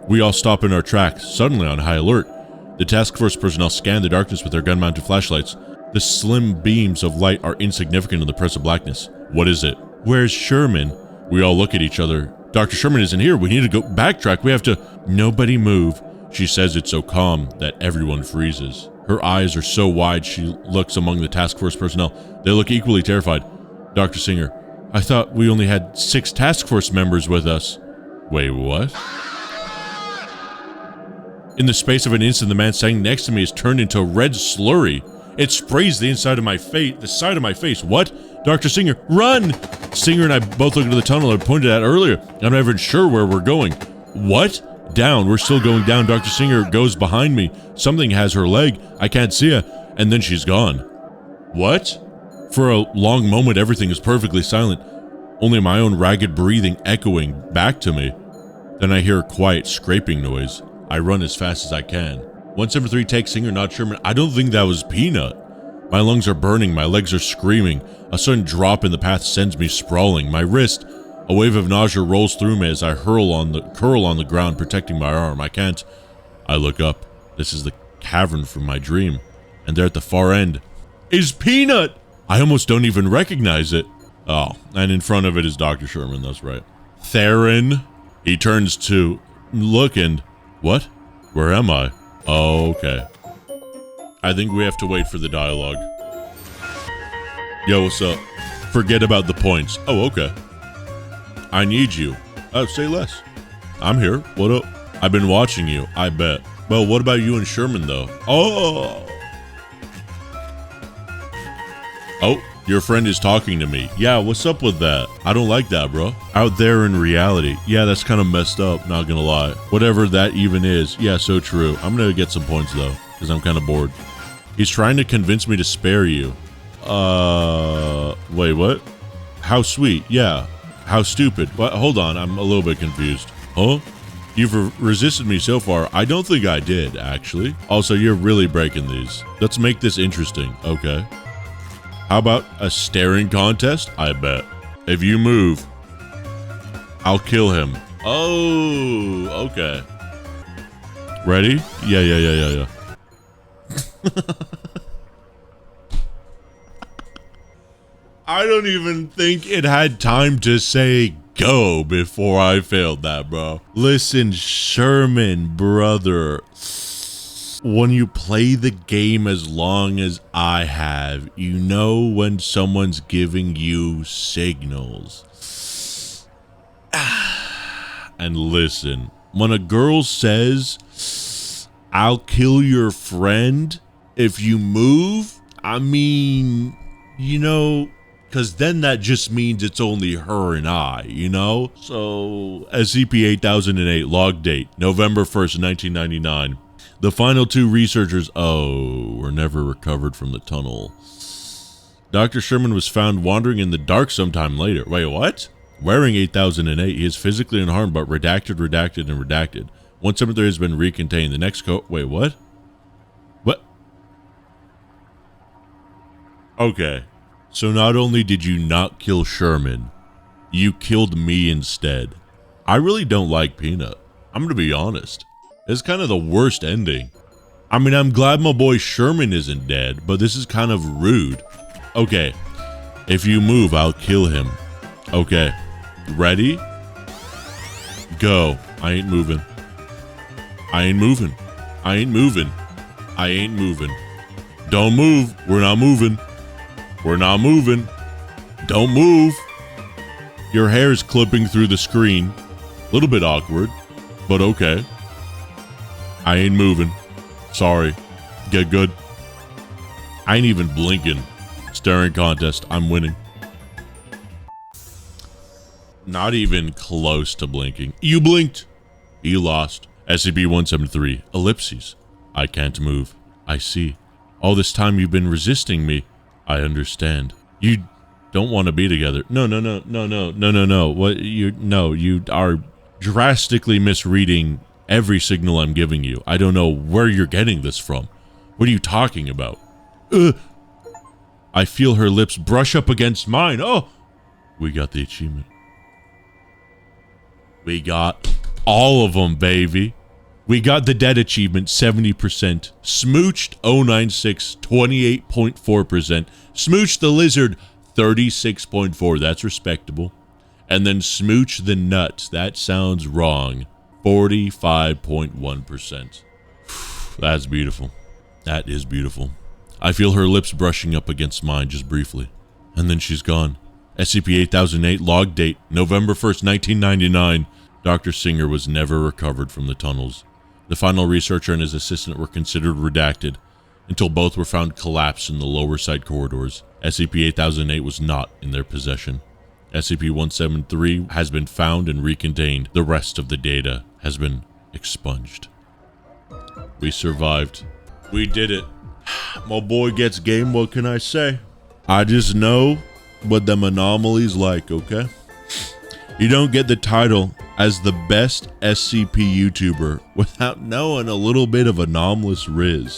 We all stop in our tracks, suddenly on high alert. The task force personnel scan the darkness with their gun-mounted flashlights. The slim beams of light are insignificant in the press of blackness. What is it? Where's Sherman? We all look at each other. Dr. Sherman isn't here. We need to go backtrack. We have to... Nobody move. She says it so calm that everyone freezes. Her eyes are so wide she looks among the task force personnel. They look equally terrified. Dr. Singer, I thought we only had 6 task force members with us. Wait, what? In the space of an instant, the man standing next to me is turned into a red slurry. It sprays the inside of my face, the side of my face. What? Dr. Singer, run! Singer and I both looked into the tunnel I pointed at earlier. I'm not even sure where we're going. What? Down. We're still going down. Dr. Singer goes behind me. Something has her leg. I can't see her. And then she's gone. What? For a long moment, everything is perfectly silent. Only my own ragged breathing echoing back to me. Then I hear a quiet scraping noise. I run as fast as I can. 173 take Singer, not Sherman. I don't think that was Peanut. My lungs are burning. My legs are screaming. A sudden drop in the path sends me sprawling. My wrist. A wave of nausea rolls through me as I curl on the ground, protecting my arm. I can't. I look up. This is the cavern from my dream. And there at the far end is Peanut. I almost don't even recognize it. Oh, and in front of it is Dr. Sherman. That's right. Theron. He turns to look and... What? Where am I? Oh, okay. I think we have to wait for the dialogue. Yo, what's up? Forget about the points. Oh, okay. I need you. Oh, say less. I'm here. What up? I've been watching you, I bet. Well, what about you and Sherman, though? Oh! Oh, your friend is talking to me. Yeah, what's up with that? I don't like that, bro. Out there in reality. Yeah, that's kind of messed up, not gonna lie. Whatever that even is. Yeah, so true. I'm gonna get some points, though, because I'm kind of bored. He's trying to convince me to spare you. Wait, what? How sweet. Yeah. How stupid. What? Hold on, I'm a little bit confused. Huh? You've resisted me so far. I don't think I did, actually. Also, you're really breaking these. Let's make this interesting. Okay. How about a staring contest? I bet. If you move, I'll kill him. Oh, okay. Ready? Yeah. I don't even think it had time to say go before I failed that, bro. Listen, Sherman, brother. When you play the game as long as I have, you know when someone's giving you signals. And listen, when a girl says, I'll kill your friend if you move, I mean, you know, because then that just means it's only her and I, you know? So, SCP-8008 log date, November 1st, 1999. The final two researchers, were never recovered from the tunnel. Dr. Sherman was found wandering in the dark sometime later. Wait, what? Wearing 8008, he is physically unharmed, but redacted. 173 has been recontained. The next wait, what? What? Okay. So not only did you not kill Sherman, you killed me instead. I really don't like Peanut. I'm gonna be honest. It's kind of the worst ending. I mean, I'm glad my boy Sherman isn't dead, but this is kind of rude. Okay, if you move, I'll kill him. Okay, ready? Go. I ain't moving. I ain't moving. I ain't moving. I ain't moving. Don't move. We're not moving. We're not moving. Don't move. Your hair is clipping through the screen. A little bit awkward, but okay. I ain't moving. Sorry. Get good. I ain't even blinking. Staring contest. I'm winning. Not even close to blinking. You blinked. You lost. SCP-173. Ellipses. I can't move. I see. All this time you've been resisting me. I understand. You don't want to be together. No. What you are drastically misreading every signal I'm giving you. I don't know where you're getting this from. What are you talking about? I feel her lips brush up against mine. Oh, we got the achievement. We got all of them, baby. We got the dead achievement, 70%. Smooched 096, 28.4%. Smooched the lizard, 36.4%. That's respectable. And then smooch the nut. That sounds wrong. 45.1%. That's beautiful. That is beautiful. I feel her lips brushing up against mine just briefly. And then she's gone. SCP-8008 log date, November 1st, 1999. Dr. Singer was never recovered from the tunnels. The final researcher and his assistant were considered redacted until both were found collapsed in the lower side corridors. SCP-8008 was not in their possession. SCP-173 has been found and recontained. The rest of the data has been expunged. We survived. We did it. My boy gets game, what can I say? I just know what them anomalies like, okay? You don't get the title as the best SCP YouTuber without knowing a little bit of anomalous riz.